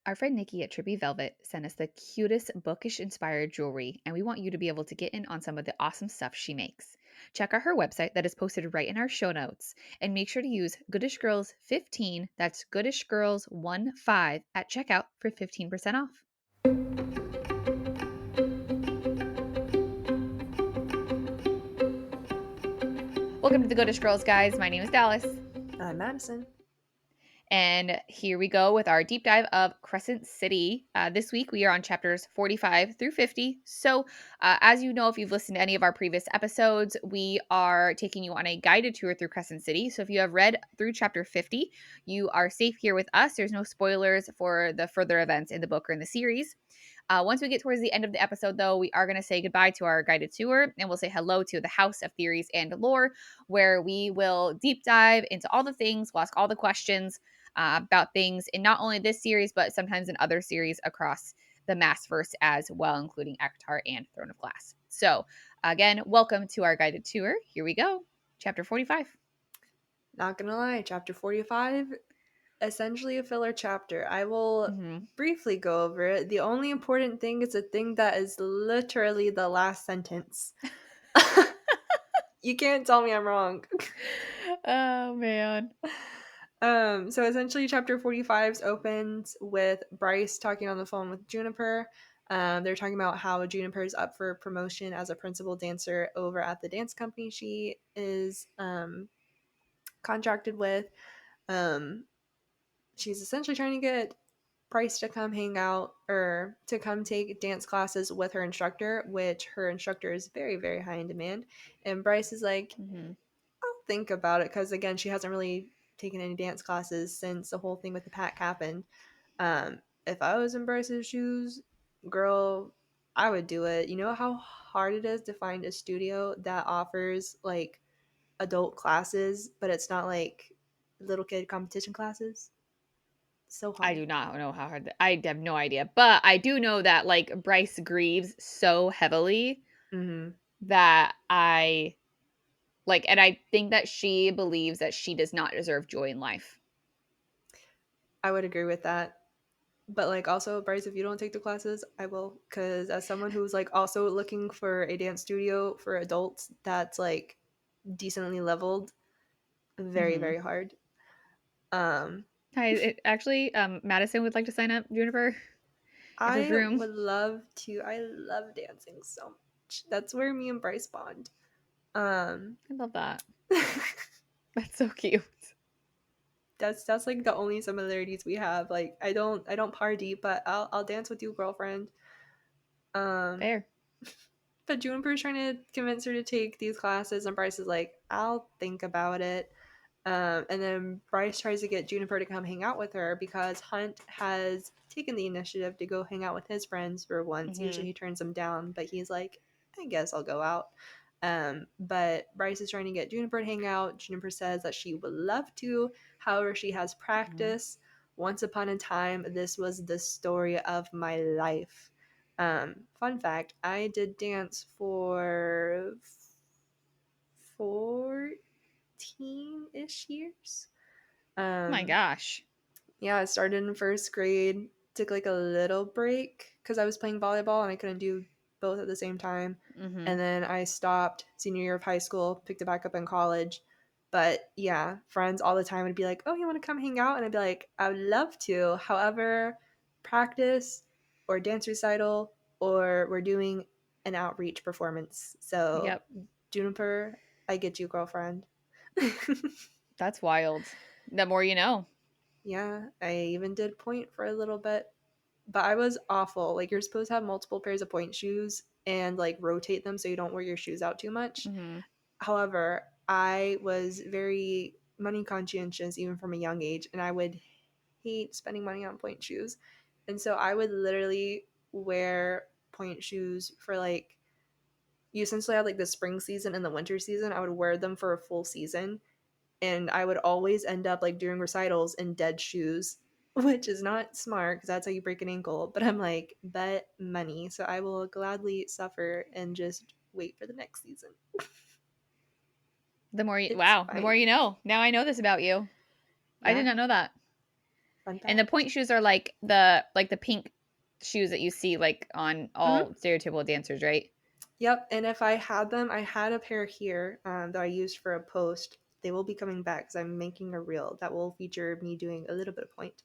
Our friend Nikki at Trippy Velvet sent us the cutest bookish inspired jewelry, and we want you to be able to get in on some of the awesome stuff she makes. Check out her website that is posted right in our show notes, and make sure to use Goodish Girls 15, that's Goodish Girls 15 at checkout for 15% off. Welcome to the Goodish Girls, guys. My name is Dallas. I'm Madison. And here we go with our deep dive of Crescent City. This week we are on chapters 45 through 50. So, as you know, if you've listened to any of our previous episodes, we are taking you on a guided tour through Crescent City. So, if you have read through chapter 50, you are safe here with us. There's no spoilers for the further events in the book or in the series. Once we get towards the end of the episode, though, we are going to say goodbye to our guided tour and we'll say hello to the House of Theories and Lore, where we will deep dive into all the things, we'll ask all the questions about things in not only this series, but sometimes in other series across the Maasverse as well, including Avatar and Throne of Glass. So, again, welcome to our guided tour. Here we go. Chapter 45. Not gonna lie, chapter 45, essentially a filler chapter. I will briefly go over it. The only important thing is a thing that is literally the last sentence. You can't tell me I'm wrong. Oh, man. So essentially chapter 45 opens with Bryce talking on the phone with Juniper. They're talking about how Juniper is up for promotion as a principal dancer over at the dance company she is contracted with. She's essentially trying to get Bryce to come hang out or to come take dance classes with her instructor, which her instructor is very, very high in demand. And Bryce is like, I'll think about it because, again, she hasn't really taken any dance classes since the whole thing with the pack happened. If I was in Bryce's shoes, girl, I would do it. You know how hard it is to find a studio that offers like adult classes, but it's not like little kid competition classes? So I hard. do not know how hard I have no idea, but I do know that like Bryce grieves so heavily Mm-hmm. that I like, and I think that she believes that she does not deserve joy in life. I would agree with that. But like also, Bryce, if you don't take the classes, I will. Because as someone who's like also looking for a dance studio for adults that's like decently leveled, very, Mm-hmm. very hard. Um, Actually, Madison would like to sign up, Juniper, if there's I room. would love to. I love dancing so much. That's where me and Bryce bond. Um, I love that. That's so cute. that's like the only similarities we have. Like I don't party, but I'll dance with you, girlfriend. Um, Fair. but Juniper's trying to convince her to take these classes, and Bryce is like, I'll think about it. And then Bryce tries to get Juniper to come hang out with her because Hunt has taken the initiative to go hang out with his friends for once. Mm-hmm. Usually he turns them down, but he's like, I guess I'll go out. But Bryce is trying to get Juniper to hang out. Juniper says that she would love to. However, she has Mm-hmm. practice. Once upon a time, this was the story of my life. Fun fact, I did dance for 14-ish years. Oh my Um, gosh. yeah, I started in first grade, took like a little break because I was playing volleyball and I couldn't do both at the same time. Mm-hmm. And then I stopped senior year of high school, picked it back up in college. But yeah, friends all the time would be like, oh, you want to come hang out? And I'd be like, I would love to. However, practice or dance recital or we're doing an outreach performance. So, Yep. Juniper, I get you, girlfriend. That's wild. The more you know. Yeah, I even did point for a little bit, but I was awful. Like you're supposed to have multiple pairs of point shoes and like rotate them so you don't wear your shoes out too much. Mm-hmm. However, I was very money conscientious even from a young age, and I would hate spending money on point shoes. And so I would literally wear point shoes for like you essentially had like the spring season and the winter season. I would wear them for a full season, and I would always end up like doing recitals in dead shoes, which is not smart because that's how you break an ankle. But I'm like, bet money, so I will gladly suffer and just wait for the next season. The more you It's wow, the more fine. you know. Now I know this about you. I did Yeah, not know that. Fun And the fact. point shoes are like the pink shoes that you see like on Hmm. all stereotypical dancers, right? Yep. And if I had them, I had a pair here that I used for a post. They will be coming back because I'm making a reel that will feature me doing a little bit of point.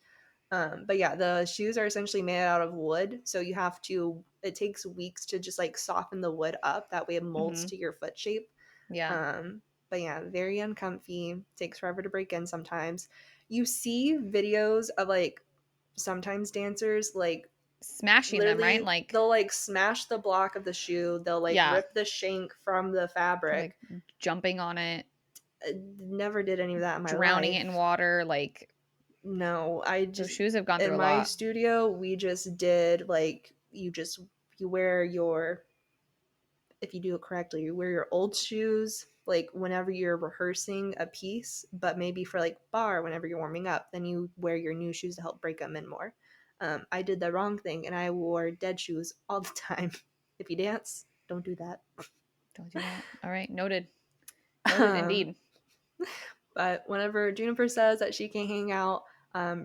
But yeah, the shoes are essentially made out of wood, so you have to. It takes weeks to just like soften the wood up. That way, it molds Mm-hmm. to your foot shape. Yeah. Um, but yeah, very uncomfy. Takes forever to break in sometimes. You see videos of like sometimes dancers like Smashing them, right? literally Like, they'll like smash the block of the shoe. They'll like yeah, rip the shank from the like fabric. jumping on it, Never did any of that in my drowning it in life. water. Like, No, I those just shoes have gone through in a my lot. studio we just did like you wear your if you do it correctly, you wear your old shoes like whenever you're rehearsing a piece, but maybe for like bar whenever you're warming up, then you wear your new shoes to help break them in more. I did the wrong thing and I wore dead shoes all the time. If you dance, don't do that. Don't do that. All right, noted. Noted Um, indeed. But whenever Juniper says that she can hang out,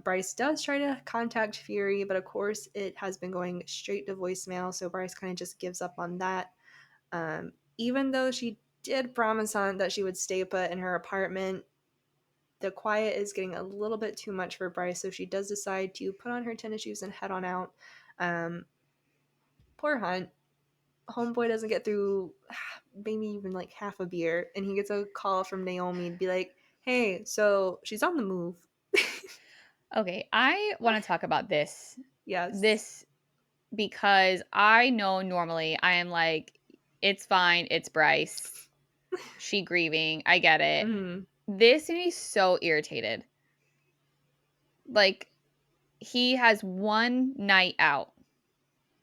Bryce does try to contact Fury, but of course it has been going straight to voicemail, so Bryce kind of just gives up on that. Even though she did promise on that she would stay put in her apartment, the quiet is getting a little bit too much for Bryce, so she does decide to put on her tennis shoes and head on out. Um, Poor Hunt. Homeboy doesn't get through maybe even like half a beer, and he gets a call from Naomi to be like, hey, so she's on the move. Okay, I want to talk about this. Yes. This because I know normally I am like, it's fine, it's Bryce. She grieving. I get it. Mm-hmm. This made me so irritated. Like, he has one night out,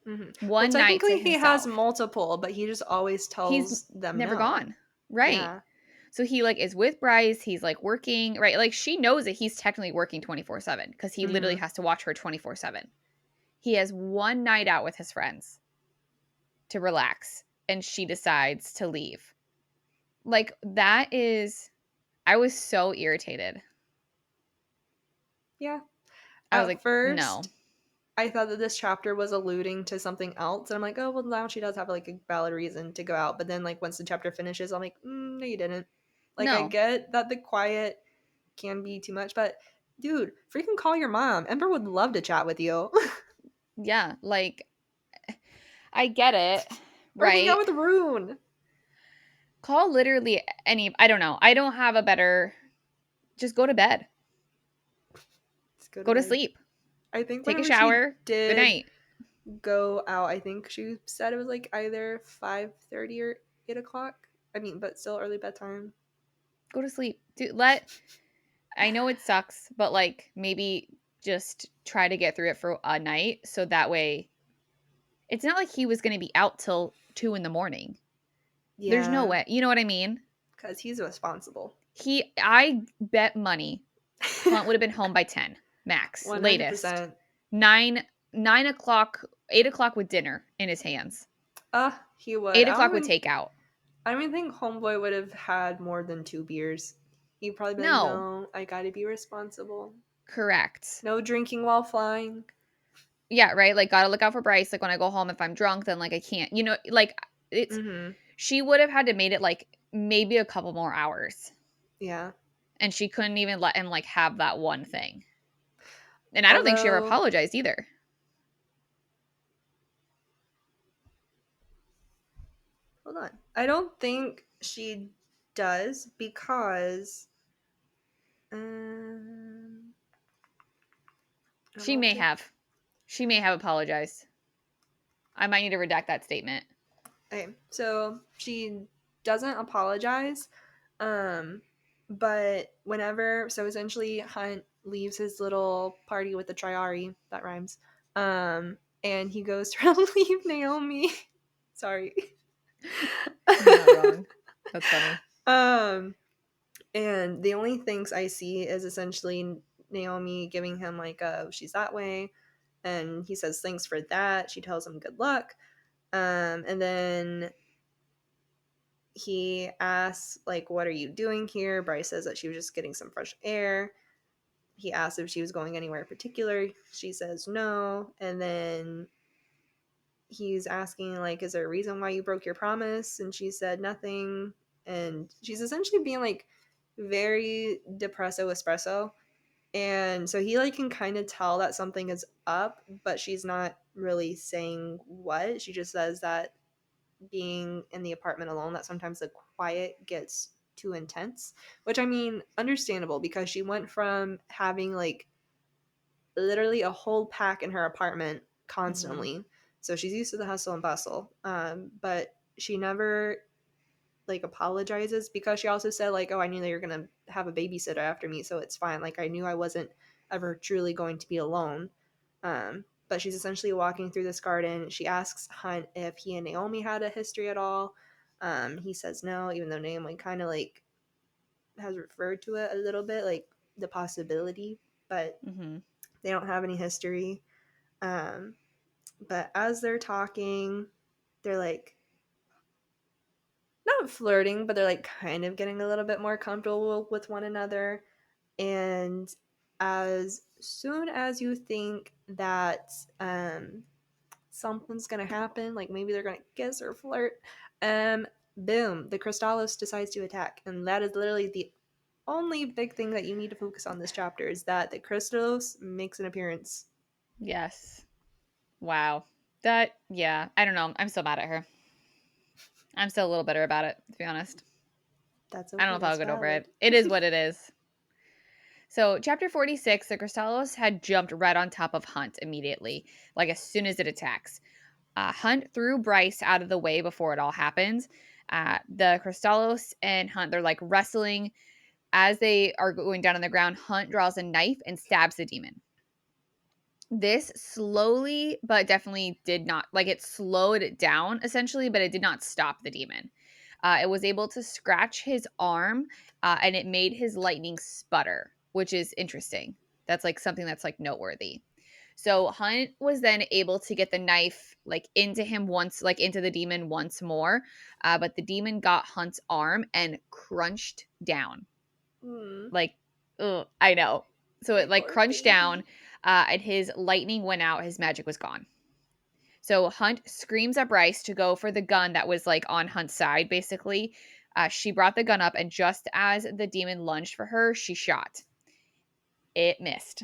Mm-hmm. Well, one night to technically, he has himself. multiple, but he just always He's tells them never no. gone. Right. Yeah. So he like is with Bryce. He's like working, right? Like she knows that he's technically working 24/7 because he literally Mm-hmm. has to watch her 24/7. He has one night out with his friends to relax and she decides to leave. Like that is I was so irritated. Yeah. I was At like, "No. first, I thought that this chapter was alluding to something else, and I'm like, oh, well, now she does have like a valid reason to go out. But then, like, once the chapter finishes, I'm like, no, you didn't. Like, I No. get that the quiet can be too much, but dude, freaking call your mom. Ember would love to chat with you. Yeah, like I get it, Or hang out right? with Rune. Call literally any I don't know. I don't have a better just go to bed. Let's go to Go to bed. sleep. I think Take a whenever she shower. Good did night. go out, I think she said it was like either 5:30 or 8 o'clock. I mean, but still early bedtime. Go to sleep. I know it sucks, but like maybe just try to get through it for a night so that way it's not like he was going to be out till 2 in the morning. There's no Yeah, way. You know what I mean? because he's responsible. I bet money Hunt would have been home by 10 max, latest. 100%. 9 o'clock, 8 o'clock with dinner in his hands. He would. 8 o'clock with takeout. I don't even think Homeboy would have had more than 2 beers. He'd probably be like, No, no, I gotta be responsible. correct. No drinking while flying. Yeah, right. Like, gotta look out for Bryce. Like, when I go home, if I'm drunk, then like I can't. Like it's. Mm-hmm. She would have had to made it like maybe a couple more hours, Yeah. and she couldn't even let him like have that one thing. And I don't think she ever Although, apologized either. hold on. I don't think she does because um, I She want may to. have. She may have apologized. I might need to redact that statement. Okay, so she doesn't apologize, um, but whenever so essentially Hunt leaves his little party with the Triari that rhymes, and he goes to relieve Naomi. Sorry. You're not wrong. That's funny. um, and the only things I see is essentially Naomi giving him like a she's that way, and he says thanks for that. She tells him good luck, and then he asks like what are you doing here. Bryce says that she was just getting some fresh air. he asks if she was going anywhere in particular. She says no. And then he's asking, like, is there a reason why you broke your promise? And she said nothing. And she's essentially being like very depresso espresso. And so he like can kind of tell that something is up, but she's not really saying what. She just says that being in the apartment alone, that sometimes the quiet gets too intense, which I mean, understandable, because she went from having like literally a whole pack in her apartment Mm-hmm. constantly. So she's used to the hustle and bustle. But she never like apologizes, because she also said like, oh, I knew that you're gonna have a babysitter after me, so it's fine. Like I knew I wasn't ever truly going to be alone. But she's essentially walking through this garden. She asks Hunt if he and Naomi had a history at all. He says no, even though Naomi kind of like has referred to it a little bit, like the possibility, but Mm-hmm. they don't have any history. Um, but as they're talking, they're like not flirting, but they're like kind of getting a little bit more comfortable with one another. And as soon as you think that something's gonna happen, like maybe they're gonna kiss or flirt, um, boom, the Crystallos decides to attack, and that is literally the only big thing that you need to focus on this chapter, is that the Crystallos makes an appearance. Yes. Wow. That, yeah, I don't know. I'm still mad at her. I'm still a little bitter about it, to be honest. That's I don't know okay. if I'll That's get over valid. it. It is what it is. So, chapter 46, the Crystallos had jumped right on top of Hunt immediately, like as soon as it attacks. Hunt threw Bryce out of the way before it all happens. The Crystallos and Hunt, they're like wrestling. As they are going down on the ground, Hunt draws a knife and stabs the demon. This slowly, but definitely did not, like it slowed it down essentially, but it did not stop the demon. It was able to scratch his arm and it made his lightning sputter, which is interesting. That's like something that's like noteworthy. So Hunt was then able to get the knife like into him once, like into the demon once more. But the demon got Hunt's arm and crunched down. Hmm. Like, ugh, I know. So My it like poor crunched down, baby. and his lightning went out. His magic was gone. So Hunt screams at Bryce to go for the gun that was like on Hunt's side, basically. She brought the gun up, and just as the demon lunged for her, she shot. It missed.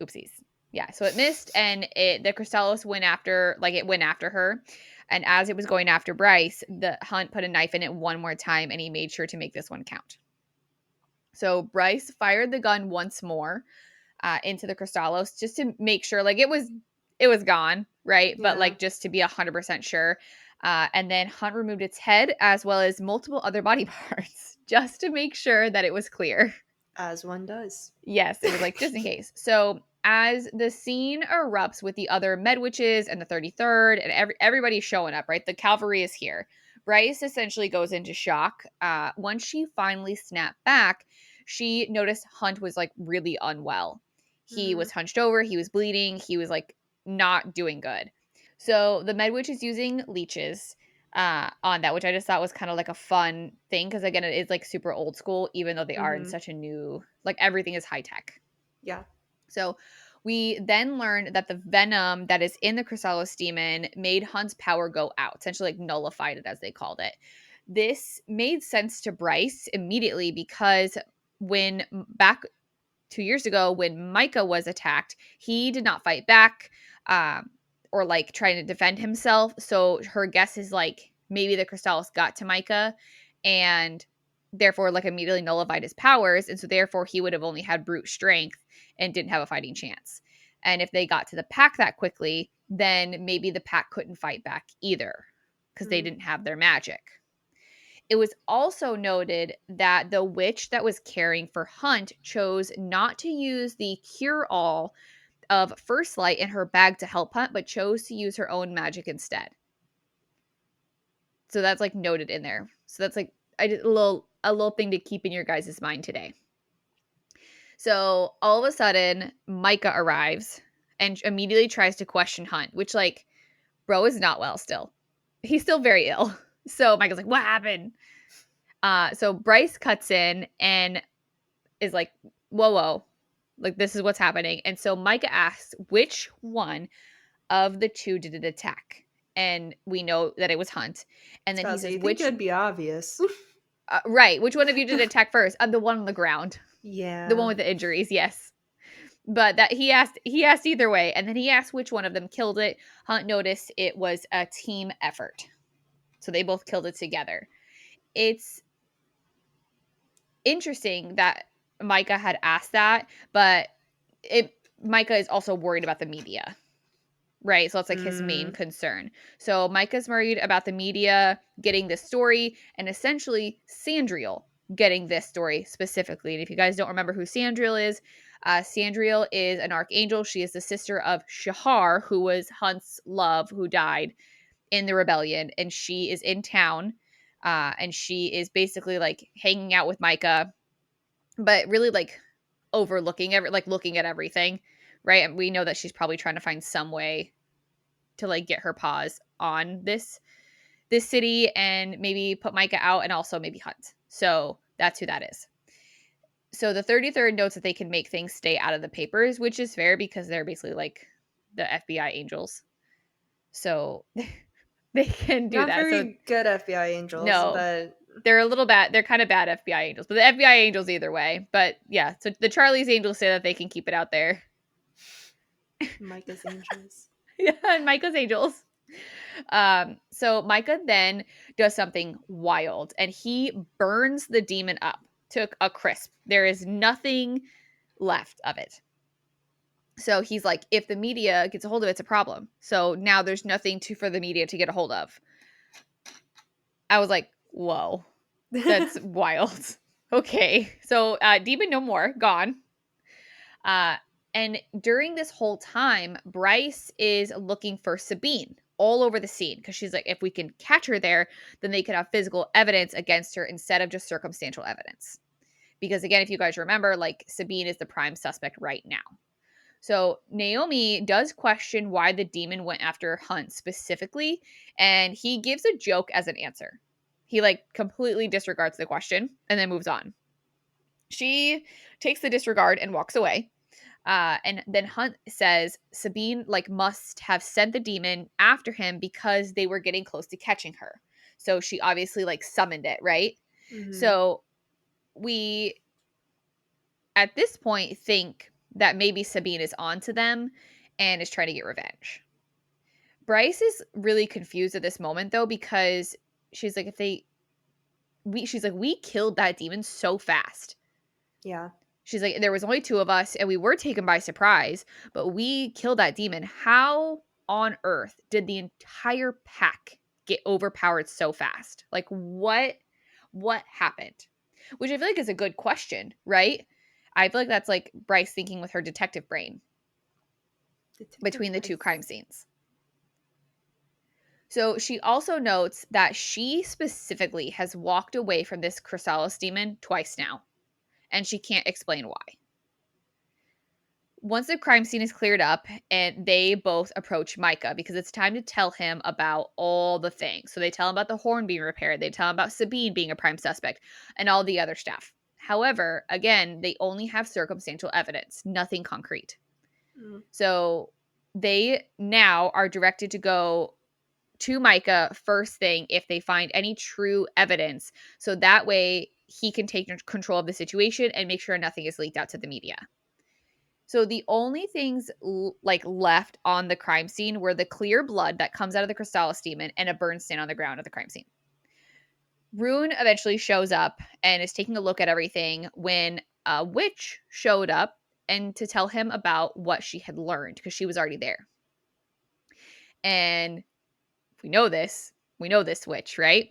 Oopsies. Yeah, so it missed, and the Crystallos went after, like it went after her. And as it was going after Bryce, the Hunt put a knife in it one more time, and he made sure to make this one count. So Bryce fired the gun once more into the Crystallos just to make sure, like it was gone, right? But Yeah, like just to be 100% sure. And then Hunt removed its head as well as multiple other body parts just to make sure that it was clear. as one does. Yes, it was like just in case. So as the scene erupts with the other Med Witches and the 33rd and everybody's showing up, right? The cavalry is here. Bryce essentially goes into shock. Once she finally snapped back, she noticed Hunt was like really unwell. He Hmm. was hunched over, he was bleeding, he was like not doing good. So the Med Witch is using leeches on that, which I just thought was kind of like a fun thing because again, it is like super old school, even though they are in Hmm. such a new, like everything is high tech. Yeah. So we then learned that the venom that is in the Chrysalis demon made Hunt's power go out, essentially like nullified it as they called it. This made sense to Bryce immediately because when back 2 years ago when Micah was attacked, he did not fight back um, or like trying to defend himself. So her guess is like maybe the Crystallis got to Micah and therefore like immediately nullified his powers. And so therefore he would have only had brute strength and didn't have a fighting chance. And if they got to the pack that quickly, then maybe the pack couldn't fight back either because they Hmm. didn't have their magic. It was also noted that the witch that was caring for Hunt chose not to use the cure all of First Light in her bag to help Hunt, but chose to use her own magic instead. So that's like noted in there. So that's like a little thing to keep in your guys' mind today. So all of a sudden, Micah arrives and immediately tries to question Hunt, which like bro is not well still. He's still very ill. So Micah's like, what happened? So Bryce cuts in and is like, whoa, whoa. Like, this is what's happening. And so Micah asks which one of the two did it attack. And we know that it was Hunt. And then he So says, you think which, it'd be obvious. right, which one of you did it attack first? The one on the ground. The one Yeah. with the injuries, yes. But that he asked either way. And then he asked which one of them killed it. Hunt noticed it was a team effort. So they both killed it together. It's interesting that Micah had asked that, but Micah is also worried about the media, right? So it's like his main Mm. concern. So Micah's worried about the media getting this story and essentially Sandriel getting this story specifically. And if you guys don't remember who Sandriel is an archangel. She is the sister of Shahar, who was Hunt's love, who died in the rebellion, and she is in town. And she is basically like hanging out with Micah, but really like overlooking like looking at everything, right? And we know that she's probably trying to find some way to like get her paws on this city and maybe put Micah out and also maybe Hunt. So that's who that is. So the 33rd notes that they can make things stay out of the papers, which is fair because they're basically like the FBI angels. So they can do Not that. So very good FBI angels, no, but they're a little bad. They're kind of bad FBI angels, but the FBI angels either way. But yeah, so the Charlie's angels say that they can keep it out there. Micah's angels. Yeah, and Micah's angels. So Micah then does something wild and he burns the demon up to a crisp. There is nothing left of it. So he's like, if the media gets a hold of it, it's a problem. So now there's nothing for the media to get a hold of. I was like, whoa, that's wild. Okay. So demon no more, gone. And during this whole time, Bryce is looking for Sabine all over the scene because she's like, if we can catch her there, then they could have physical evidence against her instead of just circumstantial evidence. Because again, if you guys remember, like Sabine is the prime suspect right now. So Naomi does question why the demon went after Hunt specifically, and he gives a joke as an answer. He like completely disregards the question and then moves on. She takes the disregard and walks away. And then Hunt says Sabine like must have sent the demon after him because they were getting close to catching her. So she obviously like summoned it, right? Mm-hmm. So we at this point think that maybe Sabine is onto them and is trying to get revenge. Bryce is really confused at this moment though because she's like we killed that demon so fast. Yeah. She's like, there was only two of us and we were taken by surprise, but we killed that demon. How on earth did the entire pack get overpowered so fast? Like what happened? Which I feel like is a good question, right? I feel like that's like Bryce thinking with her detective brain Detective between the two Bryce. crime scenes. So she also notes that she specifically has walked away from this Chrysalis demon twice now, and she can't explain why. Once the crime scene is cleared up and they both approach Micah because it's time to tell him about all the things. So they tell him about the horn being repaired. They tell him about Sabine being a prime suspect and all the other stuff. However, again, they only have circumstantial evidence, nothing concrete. Mm. So they now are directed to go to Micah first thing if they find any true evidence. So that way he can take control of the situation and make sure nothing is leaked out to the media. So the only things like left on the crime scene were the clear blood that comes out of the Chrysalis demon and a burn stain on the ground at the crime scene. Rune eventually shows up and is taking a look at everything when a witch showed up and to tell him about what she had learned because she was already there. And we know this witch, right?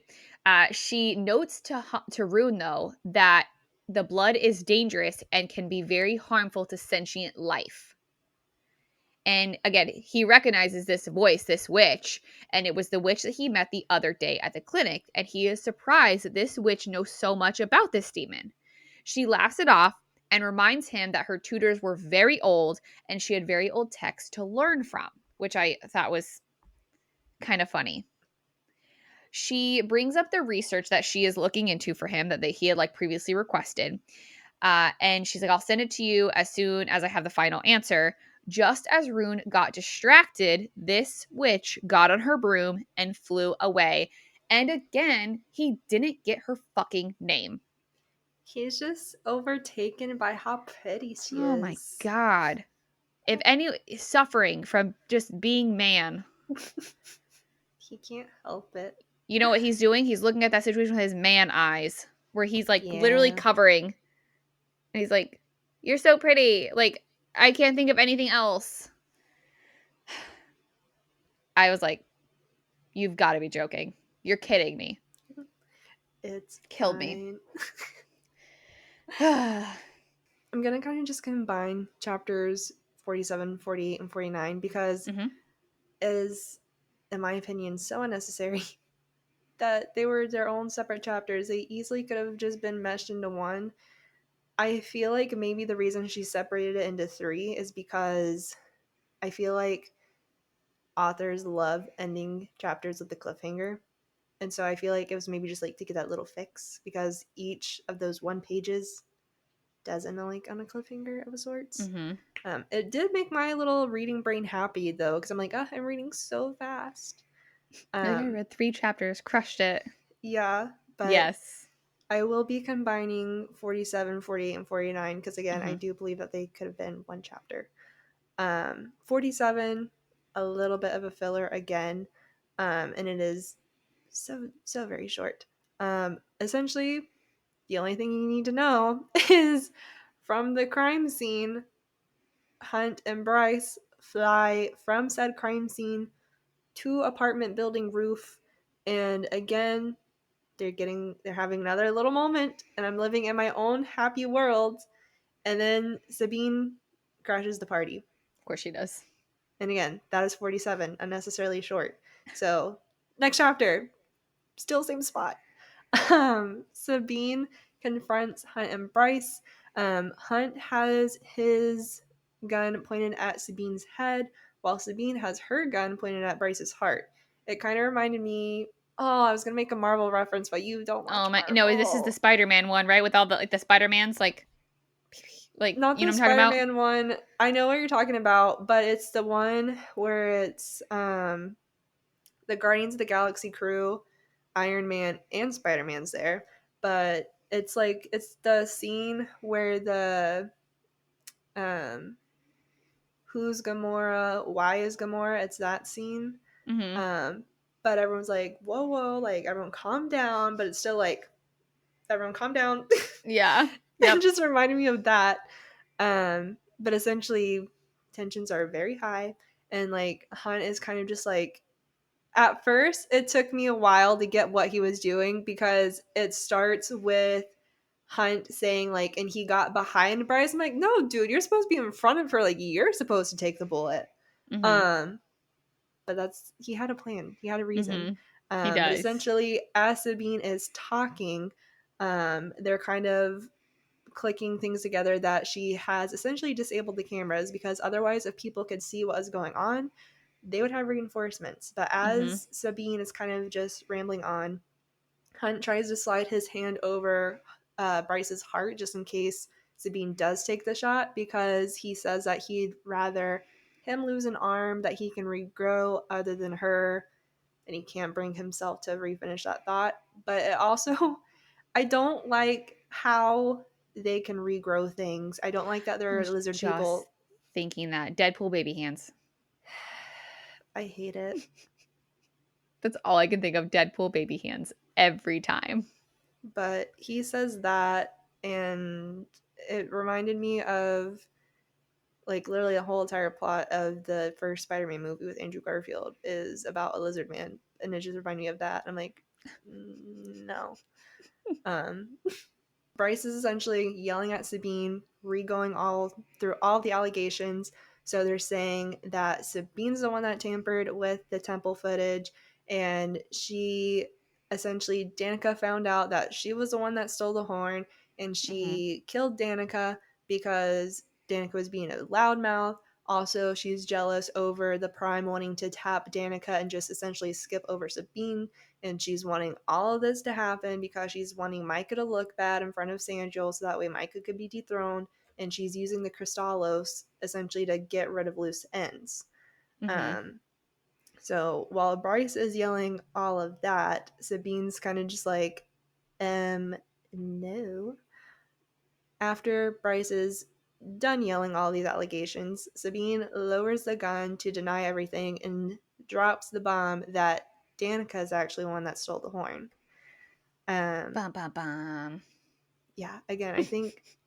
She notes to Rune though that the blood is dangerous and can be very harmful to sentient life. And again, he recognizes this voice, this witch, and it was the witch that he met the other day at the clinic. And he is surprised that this witch knows so much about this demon. She laughs it off and reminds him that her tutors were very old and she had very old texts to learn from, which I thought was kind of funny. She brings up the research that she is looking into for him that he had like previously requested. And she's like, I'll send it to you as soon as I have the final answer. Just as Rune got distracted, this witch got on her broom and flew away. And again, he didn't get her fucking name. He's just overtaken by how pretty she Oh my is. God. If any suffering from just being man, He can't help it. you know what he's doing? He's looking at that situation with his man eyes, where he's like literally Yeah. covering. And he's like, you're so pretty. Like, I can't think of anything else. I was like, you've got to be joking. You're kidding me. It's Killed me. fine. Mm-hmm. I'm going to kind of just combine chapters 47, 48, and 49 because it is, in my opinion, so unnecessary that they were their own separate chapters. They easily could have just been meshed into one. I feel like maybe the reason she separated it into 3 is because I feel like authors love ending chapters with the cliffhanger. And so I feel like it was maybe just like to get that little fix because each of those 1 pages does end like on a cliffhanger of a sorts. Mm-hmm. It did make my little reading brain happy though, because I'm like, oh, I'm reading so fast. I think I read 3 chapters, crushed it. Yeah, but Yes. I will be combining 47, 48, and 49 because again, I Mm-hmm. do believe that they could have been 1 chapter. 47, a little bit of a filler again, and it is so very short. Essentially, the only thing you need to know is from the crime scene, Hunt and Bryce fly from said crime scene to apartment building roof, and again, they're having another little moment, and I'm living in my own happy world. And then Sabine crashes the party. Of course she does. And again, that is 47, unnecessarily short. So, next chapter, still same spot. Sabine confronts Hunt and Bryce. Hunt has his gun pointed at Sabine's head, while Sabine has her gun pointed at Bryce's heart. It kind of reminded me. Oh, I was gonna make a Marvel reference, but you don't Oh watch my, no, this is the Marvel. Spider-Man one, right? With all the like the Spider-Mans, like Not you know the what I'm talking about? Spider-Man one. I know what you're talking about, but it's the one where it's the Guardians of the Galaxy crew, Iron Man, and Spider Man's there. But it's the scene where the um who's Gamora, why is Gamora? It's that scene. Mm-hmm. Um, but everyone's like, whoa, like everyone calm down. But it's still like everyone calm down. Yeah. It Yep. just reminded me of that. But essentially, tensions are very high, and like Hunt is kind of just like at first, it took me a while to get what he was doing because it starts with Hunt saying, like, and he got behind Bryce. I'm like, no, dude, you're supposed to be in front of her. Like, you're supposed to take the bullet. Mm-hmm. Um, but he had a plan, he had a reason. Mm-hmm. He But does. essentially, as Sabine is talking, they're kind of clicking things together that she has essentially disabled the cameras because otherwise, if people could see what was going on, they would have reinforcements. But Mm-hmm. as Sabine is kind of just rambling on, Hunt tries to slide his hand over Bryce's heart just in case Sabine does take the shot because he says that he'd rather him lose an arm that he can regrow other than her, and he can't bring himself to refinish that thought. But it also, I don't like how they can regrow things. I don't like that I they're was lizard just people. thinking that Deadpool baby hands. I hate it. That's all I can think of. Deadpool baby hands every time. But he says that, and it reminded me of like literally the whole entire plot of the first Spider-Man movie with Andrew Garfield is about a lizard man, and it just reminded me of that. I'm like, no. Um, Bryce is essentially yelling at Sabine, re-going all through all the allegations. So they're saying that Sabine's the one that tampered with the temple footage, and she essentially Danica found out that she was the one that stole the horn, and Mm-hmm. she killed Danica because Danica was being a loudmouth. Also, she's jealous over the Prime wanting to tap Danica and just essentially skip over Sabine. And she's wanting all of this to happen because she's wanting Micah to look bad in front of Sandriel so that way Micah could be dethroned. And she's using the Crystallos essentially to get rid of loose ends. Mm-hmm. So while Bryce is yelling all of that, Sabine's kind of just like, no. After Bryce is done yelling all these allegations, Sabine lowers the gun to deny everything and drops the bomb that Danica is actually the one that stole the horn. Bum, bum, bum. Yeah, again, I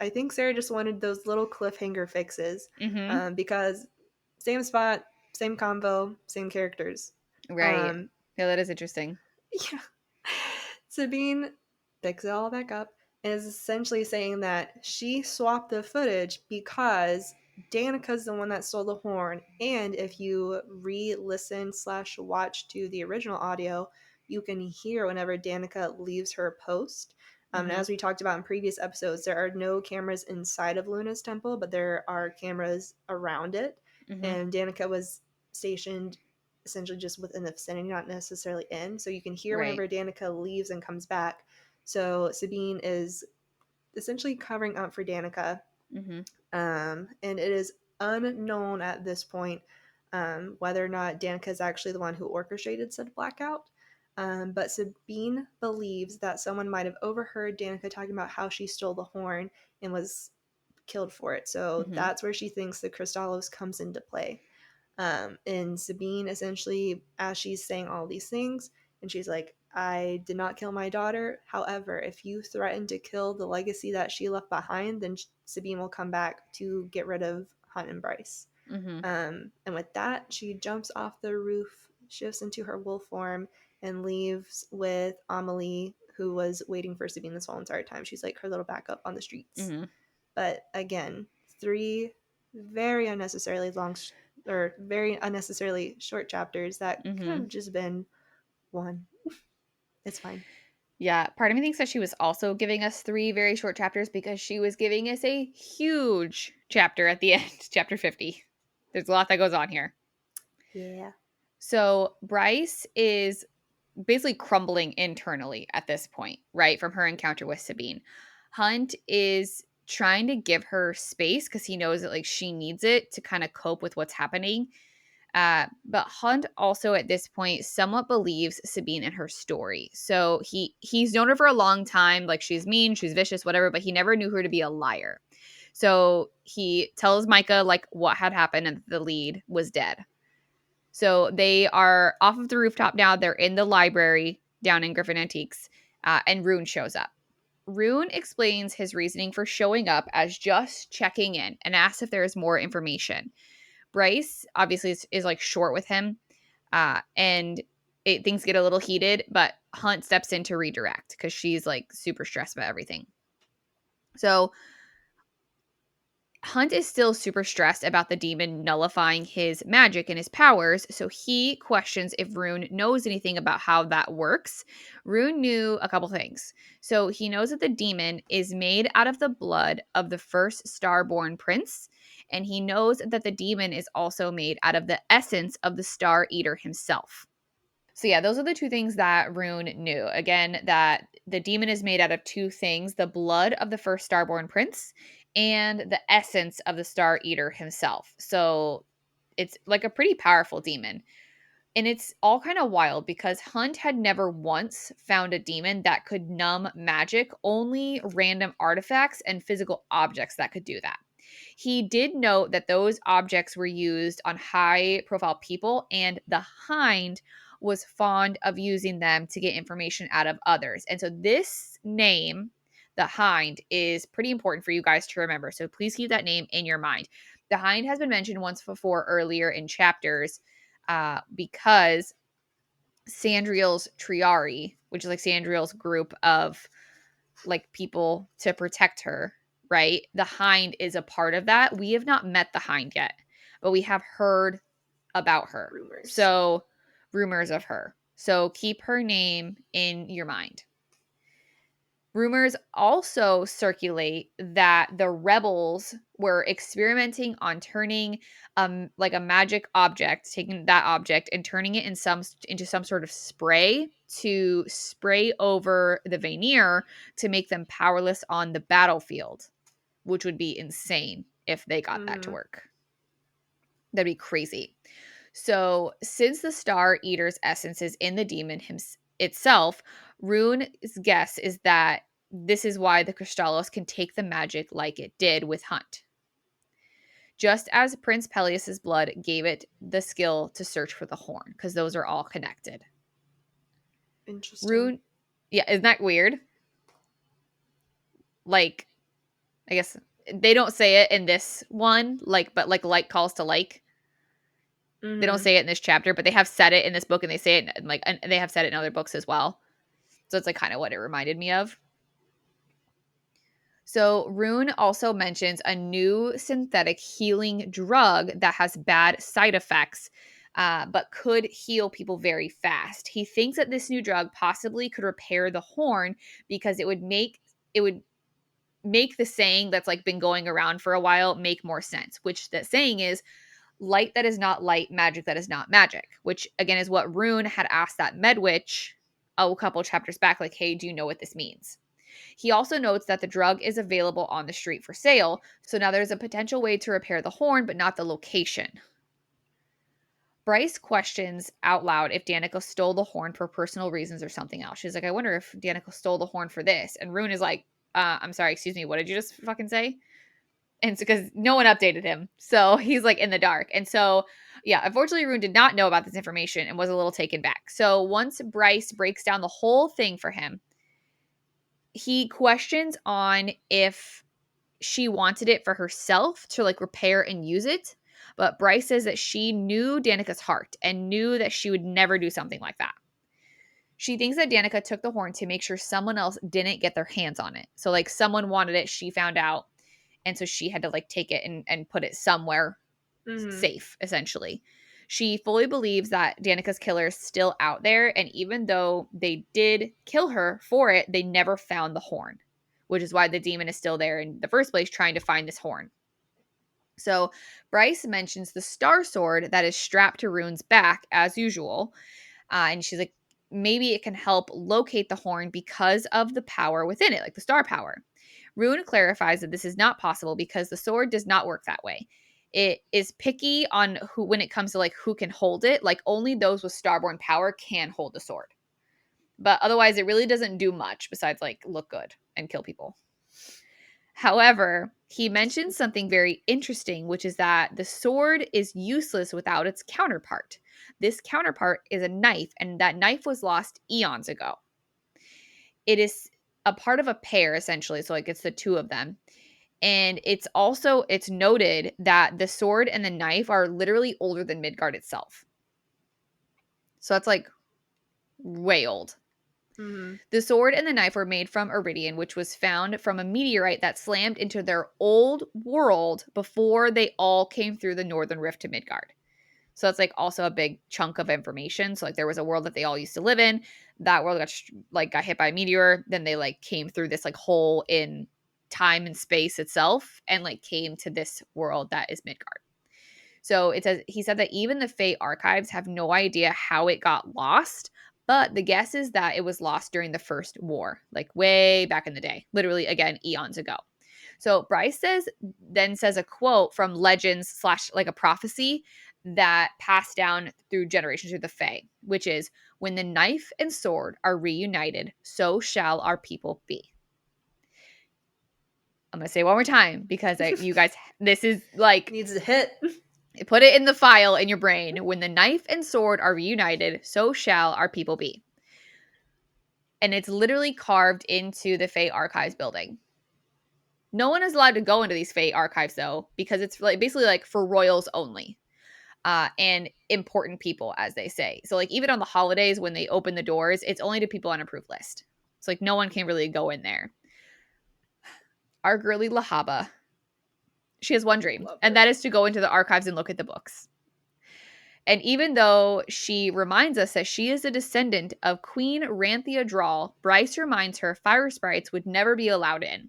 think Sarah just wanted those little cliffhanger fixes, Mm-hmm. because same spot, same combo, same characters. Right. Um, Yeah, that is interesting. yeah. Sabine picks it all back up and is essentially saying that she swapped the footage because Danica's the one that stole the horn. And if you re-listen slash watch to the original audio, you can hear whenever Danica leaves her post. And Mm-hmm. as we talked about in previous episodes, there are no cameras inside of Luna's temple, but there are cameras around it. Mm-hmm. And Danica was stationed essentially just within the vicinity, not necessarily in. So you can hear Right. whenever Danica leaves and comes back. So Sabine is essentially covering up for Danica. Mm-hmm. And it is unknown at this point whether or not Danica is actually the one who orchestrated said blackout. But Sabine believes that someone might have overheard Danica talking about how she stole the horn and was killed for it. So Mm-hmm. that's where she thinks the Crystallos comes into play. And Sabine essentially, as she's saying all these things, and she's like, I did not kill my daughter. However, if you threaten to kill the legacy that she left behind, then Sabine will come back to get rid of Hunt and Bryce. Mm-hmm. And with that, she jumps off the roof, shifts into her wolf form, and leaves with Amelie, who was waiting for Sabine this whole entire time. She's like her little backup on the streets. Mm-hmm. But again, three very unnecessarily long or very unnecessarily short chapters that could Mm-hmm. have just been one. It's fine. Yeah, part of me thinks that she was also giving us 3 very short chapters because she was giving us a huge chapter at the end, chapter 50. There's a lot that goes on here. Yeah. So Bryce is basically crumbling internally at this point, right? From her encounter with Sabine. Hunt is trying to give her space because he knows that like she needs it to kind of cope with what's happening. But Hunt also at this point somewhat believes Sabine and her story. So he's known her for a long time, like she's mean, she's vicious, whatever, but he never knew her to be a liar. So he tells Micah like what had happened and the lead was dead. So they are off of the rooftop now. They're in the library down in Griffin Antiques, and Rune shows up. Rune explains his reasoning for showing up as just checking in and asks if there is more information. Bryce obviously is like short with him, and things get a little heated, but Hunt steps in to redirect because she's like super stressed about everything. So Hunt is still super stressed about the demon nullifying his magic and his powers, so he questions if Rune knows anything about how that works. Rune knew a couple things. So he knows that the demon is made out of the blood of the first starborn prince, and he knows that the demon is also made out of the essence of the Star Eater himself. So yeah, those are the 2 things that Rune knew. Again, that the demon is made out of 2 things: the blood of the first starborn prince and the essence of the Star Eater himself. So it's like a pretty powerful demon. And it's all kind of wild because Hunt had never once found a demon that could numb magic, only random artifacts and physical objects that could do that. He did note that those objects were used on high profile people, and the Hind was fond of using them to get information out of others. And so this name, the Hind, is pretty important for you guys to remember. So please keep that name in your mind. The Hind has been mentioned once before earlier in chapters, because Sandriel's Triari, which is like Sandriel's group of like people to protect her, right? The Hind is a part of that. We have not met the Hind yet, but we have heard about her. Rumors. So, rumors of her. So, keep her name in your mind. Rumors also circulate that the rebels were experimenting on turning like a magic object, taking that object and turning it into some sort of spray to spray over the Vanir to make them powerless on the battlefield, which would be insane if they got that to Mm-hmm. work. That'd be crazy. So, since the Star Eater's essence is in the demon itself, Rune's guess is that this is why the Crystallos can take the magic like it did with Hunt. Just as Prince Peleus's blood gave it the skill to search for the horn, because those are all connected. Interesting. Rune, yeah, isn't that weird? Like, I guess they don't say it in this one, but like calls to like. They don't Mm-hmm. say it in this chapter, but they have said it in this book, and they say it and they have said it in other books as well. So it's like kind of what it reminded me of. So Rune also mentions a new synthetic healing drug that has bad side effects, but could heal people very fast. He thinks that this new drug possibly could repair the horn because it would make the saying that's like been going around for a while make more sense. Which that saying is light that is not light, magic that is not magic. Which again is what Rune had asked that Medwitch a couple chapters back, like, "Hey, do you know what this means?" He also notes that the drug is available on the street for sale, so now there's a potential way to repair the horn, but not the location. Bryce questions out loud if Danica stole the horn for personal reasons or something else. She's like, I wonder if Danica stole the horn for this. And Rune is like, I'm sorry, excuse me, what did you just fucking say? And it's because no one updated him. So he's like in the dark. And so, yeah, unfortunately, Rune did not know about this information and was a little taken back. So once Bryce breaks down the whole thing for him, he questions on if she wanted it for herself to like repair and use it. But Bryce says that she knew Danica's heart and knew that she would never do something like that. She thinks that Danica took the horn to make sure someone else didn't get their hands on it. So like someone wanted it, she found out, and so she had to like take it and put it somewhere Mm-hmm. safe, essentially. She fully believes that Danica's killer is still out there, and even though they did kill her for it, they never found the horn, which is why the demon is still there in the first place, trying to find this horn. So Bryce mentions the star sword that is strapped to Rune's back, as usual. And she's like, maybe it can help locate the horn because of the power within it, like the star power. Rune clarifies that this is not possible because the sword does not work that way. It is picky on who, when it comes to like who can hold it. Like only those with starborn power can hold the sword. But otherwise, it really doesn't do much besides like look good and kill people. However, he mentions something very interesting, which is that the sword is useless without its counterpart. This counterpart is a knife, and that knife was lost eons ago. It is a part of a pair, essentially, so like it's the two of them. And it's noted that the sword and the knife are literally older than Midgard itself. So that's like way old. Mm-hmm. The sword and the knife were made from iridium, which was found from a meteorite that slammed into their old world before they all came through the northern rift to Midgard. So that's like also a big chunk of information. So like there was a world that they all used to live in. That world got hit by a meteor. Then they like came through this like hole in time and space itself and like came to this world that is Midgard. So it says he said that even the Fate archives have no idea how it got lost, but the guess is that it was lost during the first war, like way back in the day, literally again eons ago. So Bryce says a quote from legends slash like a prophecy that passed down through generations through the Fae, which is when the knife and sword are reunited, so shall our people be. I'm gonna say it one more time because you guys, this is like Needs to hit. put it in the file in your brain. When the knife and sword are reunited, so shall our people be. And it's literally carved into the Fae Archives building. No one is allowed to go into these Fae Archives, though, because it's like basically like for royals only and important people, as they say. So, like, even on the holidays when they open the doors, it's only to people on approved list. It's like no one can really go in there. Our girly Lahaba, she has one dream, Love and her. that is to go into the archives and look at the books. And even though she reminds us that she is a descendant of Queen Ranthia Drawl, Bryce reminds her fire sprites would never be allowed in.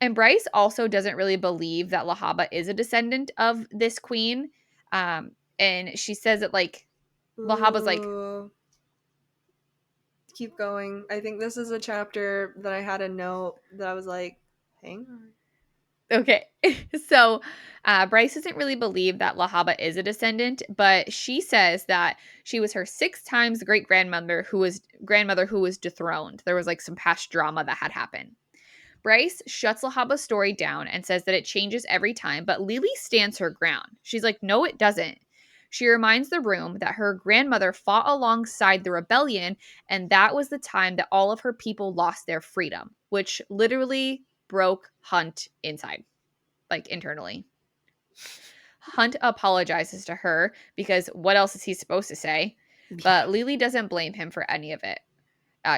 And Bryce also doesn't really believe that Lahaba is a descendant of this queen. And she says that, like, Lahaba's like, Ooh. Keep going. I think this is a chapter that I had a note that I was like, hang on. okay. So Bryce doesn't really believe that Lahaba is a descendant, but she says that she was her 6 times great grandmother who was dethroned. There was like some past drama that had happened. Bryce shuts Lahaba's story down and says that it changes every time, but Lily stands her ground. She's like, no, it doesn't. She reminds the room that her grandmother fought alongside the rebellion, and that was the time that all of her people lost their freedom, which literally broke Hunt inside, like internally. Hunt apologizes to her because what else is he supposed to say? But Lily doesn't blame him for any of it.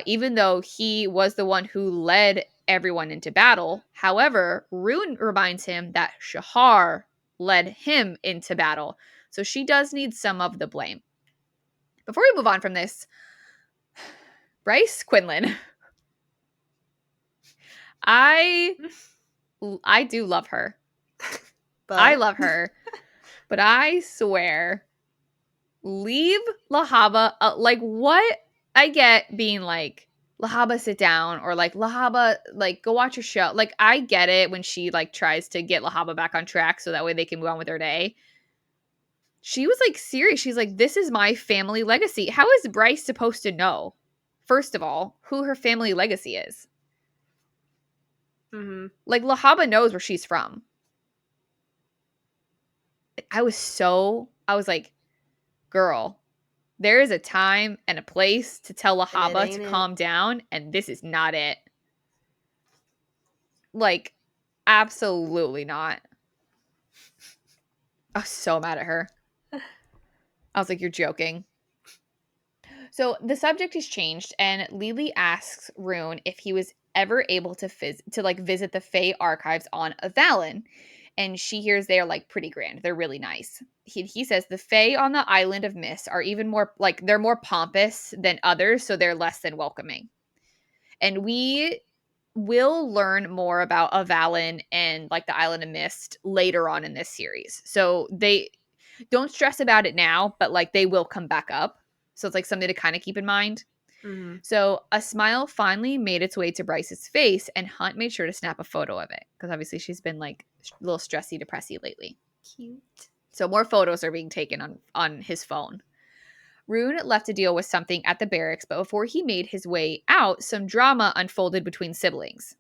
Even though he was the one who led everyone into battle. However, Rune reminds him that Shahar led him into battle. So she does need some of the blame. Before we move on from this, Bryce Quinlan. I do love her. I But love her. But I swear, leave Lahaba. Like, what? I get being like, Lahaba, sit down, or like, Lahaba, like, go watch your show. Like, I get it when she like tries to get Lahaba back on track so that way they can move on with their day. She was like serious. She's like, this is my family legacy. How is Bryce supposed to know, first of all, who her family legacy is? mm-hmm. Like, Lahaba knows where she's from. I was like, girl, there is a time and a place to tell And it Lahaba to ain't it. calm down, and this is not it. Like, absolutely not. I was so mad at her. I was like, you're joking. So the subject has changed, and Lily asks Rune if he was ever able to visit the Fae archives on Avalon. And she hears they're like pretty grand. They're really nice. He says the Fae on the island of Mist are even more like they're more pompous than others, so they're less than welcoming. And we will learn more about Avalon and like the Island of Mist later on in this series. So they don't stress about it now, but like they will come back up. So it's like something to kind of keep in mind. Mm-hmm. So a smile finally made its way to Bryce's face, and Hunt made sure to snap a photo of it because obviously she's been like a little stressy, depressy lately. Cute. So more photos are being taken on his phone. Rune left to deal with something at the barracks, but before he made his way out, some drama unfolded between siblings.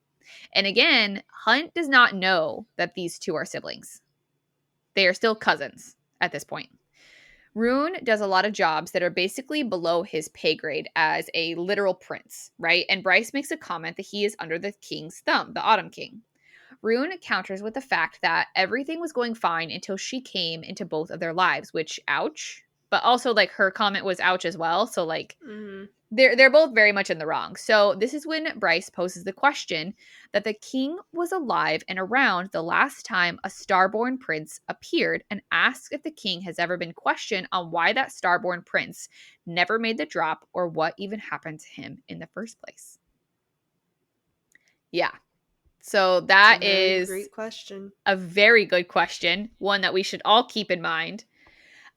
And again, Hunt does not know that these two are siblings. They are still cousins at this point. Rune does a lot of jobs that are basically below his pay grade as a literal prince, right? And Bryce makes a comment that he is under the king's thumb, the Autumn King. Rune counters with the fact that everything was going fine until she came into both of their lives, which, ouch. But also, like, her comment was ouch as well. So, like, Mm-hmm. they're both very much in the wrong. So this is when Bryce poses the question that the king was alive and around the last time a starborn prince appeared, and asks if the king has ever been questioned on why that starborn prince never made the drop or what even happened to him in the first place. Yeah. So It's a that very is great question. a very good question, one that we should all keep in mind.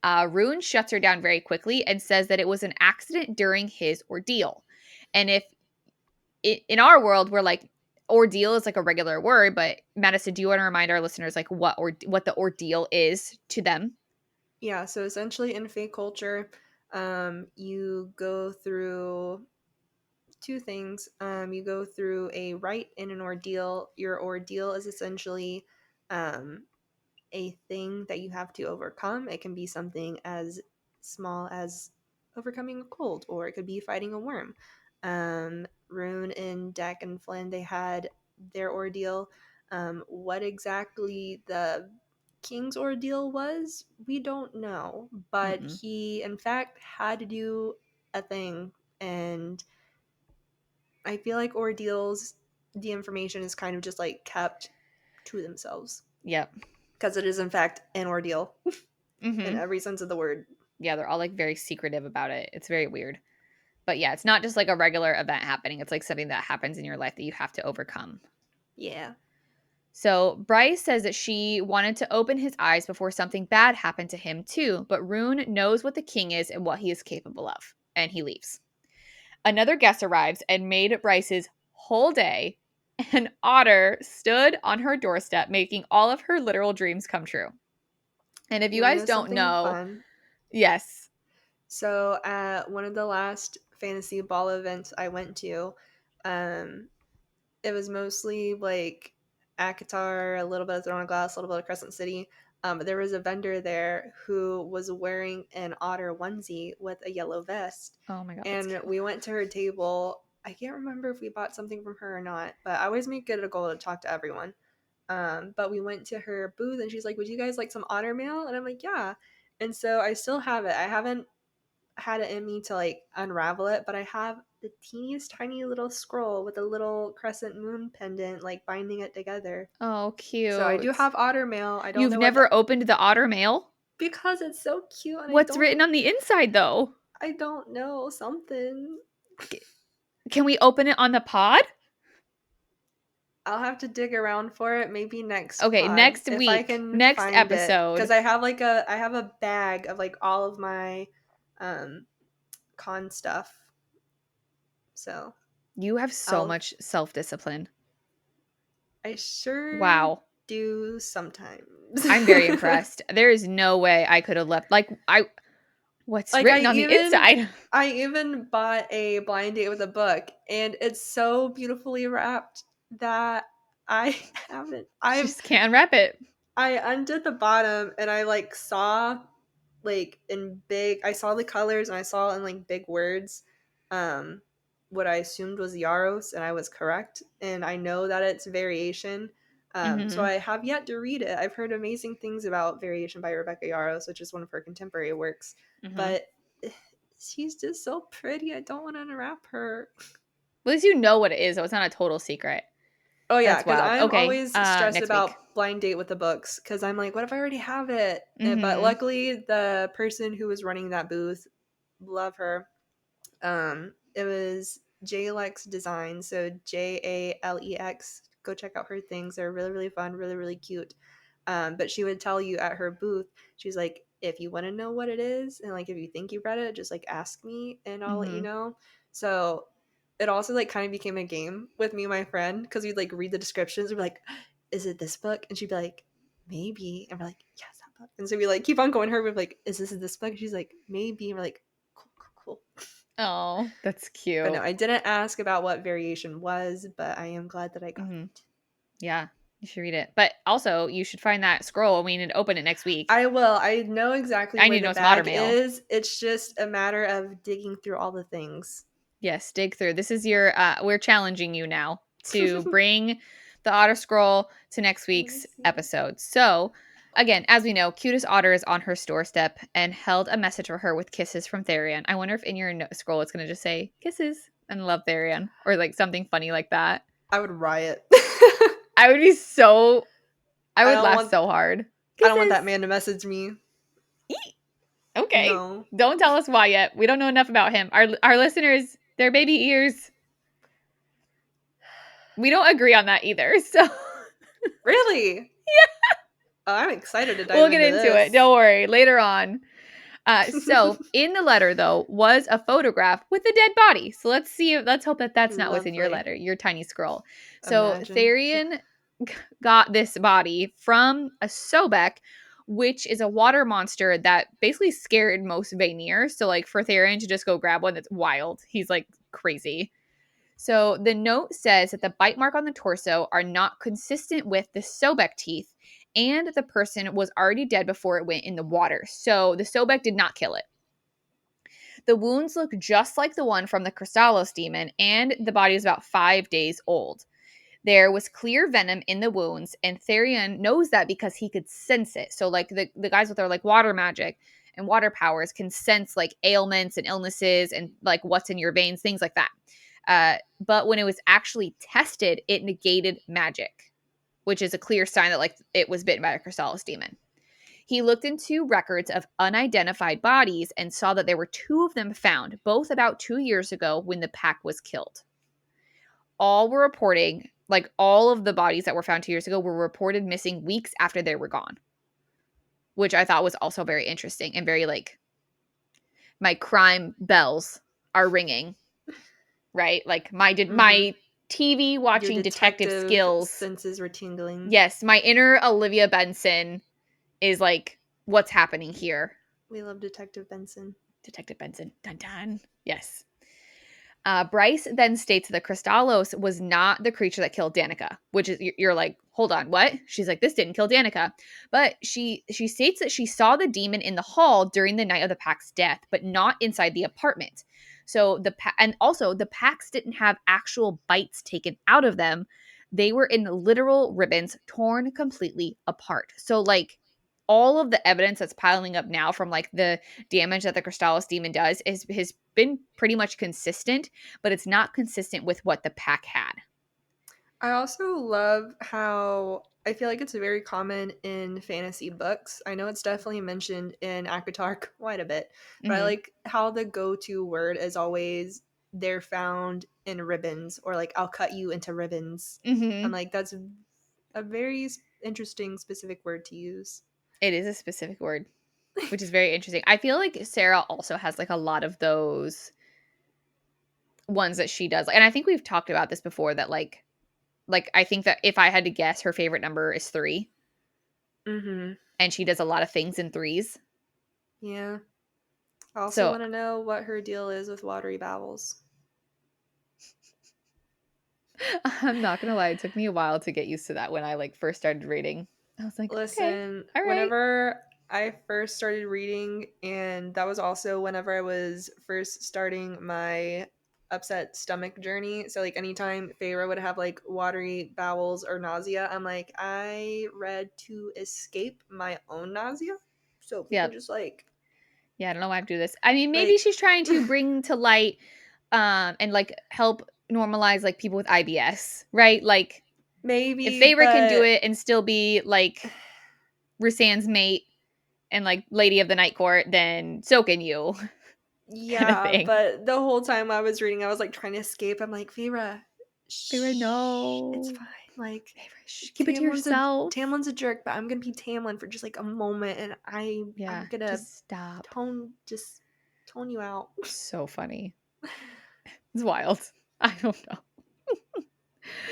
Rune shuts her down very quickly and says that it was an accident during his ordeal. And if in our world, we're like, ordeal is like a regular word, but Madison, do you want to remind our listeners like what the ordeal is to them? Yeah, so essentially in Fae culture, you go through two things. You go through a rite and an ordeal. Your ordeal is essentially a thing that you have to overcome. It can be something as small as overcoming a cold, or it could be fighting a worm. Rune and Deck and Flynn, they had their ordeal. What exactly the king's ordeal was, we don't know. But Mm-mm. he, in fact, had to do a thing. And I feel like ordeals, the information is kind of just like kept to themselves Yep. because it is, in fact, an ordeal in Mm-hmm. every sense of the word. Yeah, they're all like very secretive about it. It's very weird. But yeah, it's not just like a regular event happening. It's like something that happens in your life that you have to overcome. Yeah. So Bryce says that she wanted to open his eyes before something bad happened to him too, but Rune knows what the king is and what he is capable of, and he leaves. Another guest arrives and made Bryce's whole day. An otter stood on her doorstep, making all of her literal dreams come true. And if you You want to guys know don't something know, fun? yes. So at one of the last fantasy ball events I went to, um, it was mostly like Akatar, a little bit of Throne of Glass, a little bit of Crescent City. But there was a vendor there who was wearing an otter onesie with a yellow vest. Oh my God, that's And cute. we went to her table. I can't remember if we bought something from her or not, but I always make it a goal to talk to everyone. But we went to her booth and she's like, "Would you guys like some otter mail?" And I'm like, "Yeah." And so I still have it. I haven't had it in me to like unravel it, but I have the teeniest tiny little scroll with a little crescent moon pendant like binding it together. Oh, So I do cute. have otter mail. I don't You've know what the, never opened the otter mail? because it's so cute and What's written on the inside though? I don't know something. Can we open it on the pod? I'll have to dig around for it maybe next Okay, pod next if I week, can next find it, episode. because I have a bag of like all of my um con stuff. So You have so I'll much self-discipline. I sure Wow. do sometimes. I'm very impressed. There is no way I could have left what's Like written on the inside? I even bought a blind date with a book, and it's so beautifully wrapped that I haven't Just can't wrap it. I undid the bottom and I like saw like in big I saw the colors and I saw in like big words um what I assumed was Yaros, and I was correct, and I know that it's variation. So Mhm. I have yet to read it. I've heard amazing things about Variation by Rebecca Yaros, which is one of her contemporary works, Mhm. but she's just so pretty. I don't want to unwrap her. At least you know what it is, so it's not a total secret. Oh yeah, That's because wild. I'm Okay, always stressed next week. about blind date with the books because I'm like, what if I already have it? But Mhm. luckily, the person who was running that booth, love her. It was Jalex Design, so Jalex. Go check out her things; they're really really fun, really really cute. But she would tell you at her booth, she's like, if you want to know what it is, and like if you think you read it, just like ask me, and I'll let you Mhm. know. So it also like kind of became a game with me and my friend because we'd like read the descriptions and be like, is it this book? And she'd be like, maybe. And we're like, yes, that book. And so we like keep on going her. We're like, is this book? And she's like, maybe. And we're like, cool, cool, cool. Oh, that's But no, cute. I didn't ask about what variation was, but I am glad that I got Mhm. it. Yeah, you should read it. But also, you should find that scroll and we need to open it next week. I will. I know exactly I where need to the know some otter bag mail. is. It's just a matter of digging through all the things. Yes, dig through. This is your we're challenging you now to bring the otter scroll to next Let me week's see. episode. So, again, as we know, cutest otter is on her doorstep and held a message for her with kisses from Therian. I wonder if in your scroll it's going to just say kisses and love Therian or like something funny like that. I would riot. I would be so I I would don't laugh want so hard. I don't want that Kisses. man to message me. Eek. Okay. No. Don't tell us why yet. We don't know enough about him. Our listeners, their baby ears. We don't agree on that either. So Really? Oh, I'm excited to dive we'll get into into it. this. Don't worry. Later on. So in the letter though was a photograph with a dead body. So let's hope that that's not what's in your Lovely. letter, your tiny scroll. So Imagine. Therian got this body from a Sobek, which is a water monster that basically scared most Vanir. So like for Therian to just go grab one, that's wild. He's like crazy. So the note says that the bite mark on the torso are not consistent with the Sobek teeth, and the person was already dead before it went in the water. So the Sobek did not kill it. The wounds look just like the one from the Chrysalis demon, and the body is about 5 days old. There was clear venom in the wounds, and Therian knows that because he could sense it. So, like the guys with their like water magic and water powers can sense like ailments and illnesses and like what's in your veins, things like that. But when it was actually tested, it negated magic, which is a clear sign that like it was bitten by a Chrysalis demon. He looked into records of unidentified bodies and saw that there were 2 of them found, both about 2 years ago when the pack was killed. All were reporting, like all of the bodies that were found 2 years ago were reported missing weeks after they were gone, which I thought was also very interesting and very like my crime bells are ringing, right? Like my TV Your watching detective detective skills. senses were tingling. Yes, my inner Olivia Benson is like, what's happening here? We love Detective Benson. Detective Benson. Dun dun. Yes. Bryce then states that Crystallos was not the creature that killed Danica, which is you're like, hold on, what? She's like, this didn't kill Danica, but she states that she saw the demon in the hall during the night of the pack's death, but not inside the apartment. So and also the packs didn't have actual bites taken out of them; they were in literal ribbons, torn completely apart. So like all of the evidence that's piling up now from like the damage that the Crystallis demon does has been pretty much consistent, but it's not consistent with what the pack had. I also love how I feel like it's very common in fantasy books. I know it's definitely mentioned in ACOTAR quite a bit, but I Mm-hmm. like how the go-to word is always they're found in ribbons or like I'll cut you into ribbons. I'm Mm-hmm. like that's a very interesting specific word to use. It is a specific word, which is very interesting. I feel like Sarah also has like a lot of those ones that she does. And I think we've talked about this before that like I think that if I had to guess, her favorite number is 3. Mm-hmm. And she does a lot of things in threes. Yeah. I also So want to know what her deal is with watery bowels. I'm not gonna lie, it took me a while to get used to that when I like first started reading. I was like, okay, Listen, all right. whenever I first started reading, and that was also whenever I was first starting my upset stomach journey. So, like, anytime Feyre would have like watery bowels or nausea, I'm like, I read to escape my own nausea. So people Yep. just like, Yeah, I don't know why I do this. I mean, maybe like, she's trying to bring to light and like help normalize like people with IBS, right? Like if maybe, Feyre can do but it and still be like Rhysand's mate and like Lady of the Night Court, then so can you, kind of yeah, thing. but the whole time I was reading, I was like trying to escape. I'm like, Feyre, Feyre, shh, it's no. fine. Like, Feyre, keep it to yourself. Tamlin's a jerk, but I'm gonna be Tamlin for just like a moment, and I'm Yeah, gonna just stop. tone you out. So funny. It's wild. I don't know.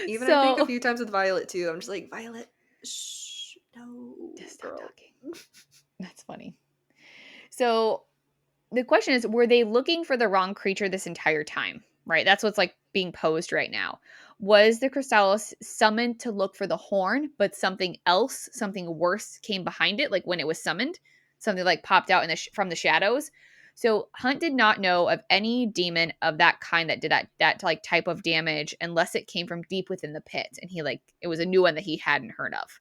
Even I think a So few times with Violet too. I'm just like Violet, shh, no, just stop girl. talking. That's funny. So the question is, were they looking for the wrong creature this entire time? Right? That's what's like being posed right now. Was the Crystallis summoned to look for the horn, but something else, something worse came behind it, like when it was summoned? Something like popped out in from the shadows. So Hunt did not know of any demon of that kind that did that like type of damage unless it came from deep within the pit. And he like it was a new one that he hadn't heard of.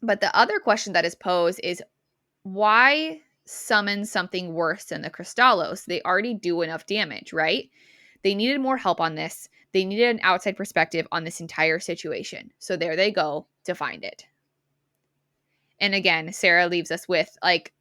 But the other question that is posed is why summon something worse than the Crystallos? They already do enough damage, right? They needed more help on this. They needed an outside perspective on this entire situation. So there they go to find it. And again, Sarah leaves us with like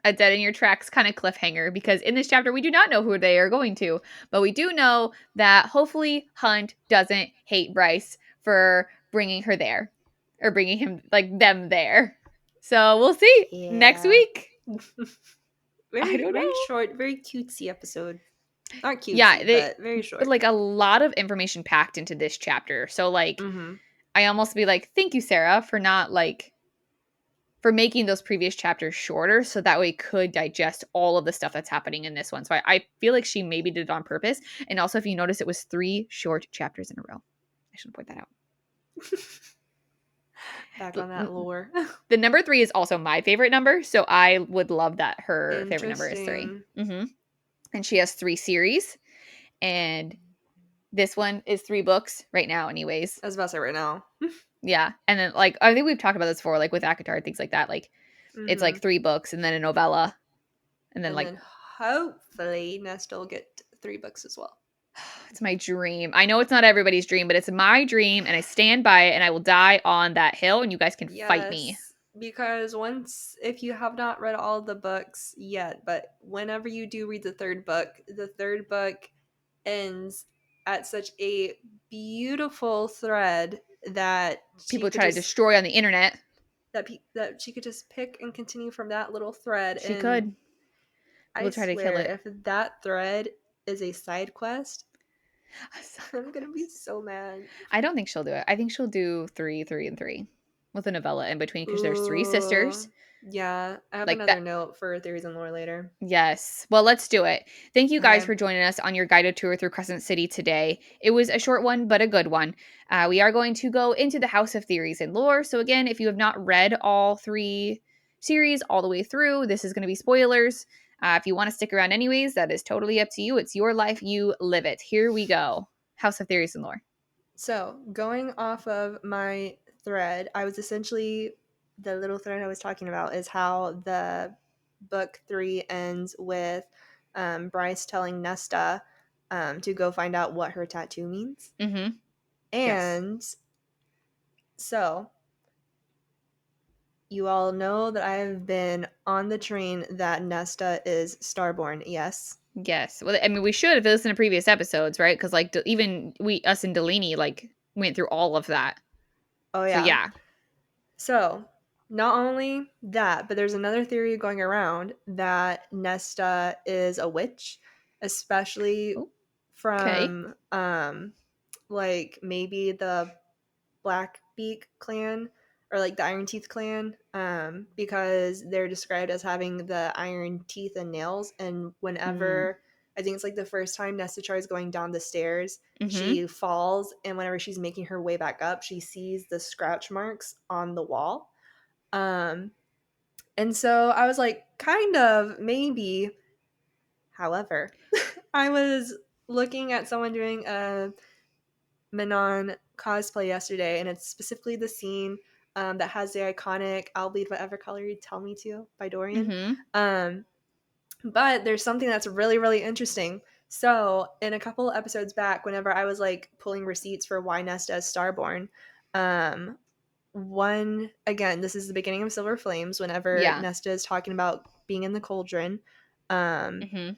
a dead in your tracks kind of cliffhanger because in this chapter we do not know who they are going to, but we do know that hopefully Hunt doesn't hate Bryce for bringing her there or bringing him like them there. So we'll see next Yeah, week. I very don't very know. short, very cutesy episode. Not Yeah, cutesy, but very but short. like a lot of information packed into this chapter. So like Mm-hmm. I almost be like, thank you, Sarah, for not like for making those previous chapters shorter so that way we could digest all of the stuff that's happening in this one. So I feel like she maybe did it on purpose. And also if you notice it was 3 short chapters in a row. I should point that out. Back on that lore. The number 3 is also my favorite number, so I would love that her favorite number is 3. Interesting. And she has 3 series, and this one is 3 books right now, anyways. I was about to say right now. Yeah, and then like I think we've talked about this before, like with ACOTAR and things like that. Like it's Mm-hmm. like 3 books and then a novella, and then And like then hopefully Nesta will get 3 books as well. it's my dream. I know it's not everybody's dream, but it's my dream, and I stand by it, and I will die on that hill, and you guys can fight me. Yes. because if you have not read all the books yet, but whenever you do read the third book ends at such a beautiful thread that she People could try to just destroy on the internet. that she could just pick and continue from that little thread. She And could. I People try to kill swear, it. if that thread is a side quest, I'm gonna be so mad. I don't think she'll do it. I think she'll do 3, 3, and 3 with a novella in between because there's 3 sisters. Ooh, yeah. I have Like that. another note for theories and lore later. Yes. Well, let's do it. Thank you guys Okay. for joining us on your guided tour through Crescent City today. It was a short one, but a good one. We are going to go into the House of Theories and Lore. So, again, if you have not read all 3 series all the way through, this is going to be spoilers. If you want to stick around anyways, that is totally up to you. It's your life. You live it. Here we go. House of Theories and Lore. So, going off of my thread, I was essentially the little thread I was talking about is how the book 3 ends with Bryce telling Nesta to go find out what her tattoo means. Mm-hmm. Yes. And so, you all know that I have been on the train that Nesta is Starborn, yes? Yes. Well, I mean, we should have listened to previous episodes, right? Because, like, even us and Delaney, like, went through all of that. Oh, So, yeah. yeah. So, not only that, but there's another theory going around that Nesta is a witch, especially Oh, okay. from like maybe the Blackbeak clan or like the Iron Teeth clan, because they're described as having the iron teeth and nails. And Mm. whenever I think it's like the first time Nesta tries going down the stairs, Mm-hmm. she falls, and whenever she's making her way back up, she sees the scratch marks on the wall. Um, and so I was like, kind of, maybe. However, I was looking at someone doing a Manon cosplay yesterday, and it's specifically the scene that has the iconic "I'll bleed whatever color you tell me to" by Dorian. Mm-hmm. Um, but there's something that's really, really interesting. So, in a couple episodes back, whenever I was like pulling receipts for why Nesta is Starborn, um, one again, this is the beginning of Silver Flames. Whenever Yeah. Nesta is talking about being in the cauldron, um, Mm-hmm.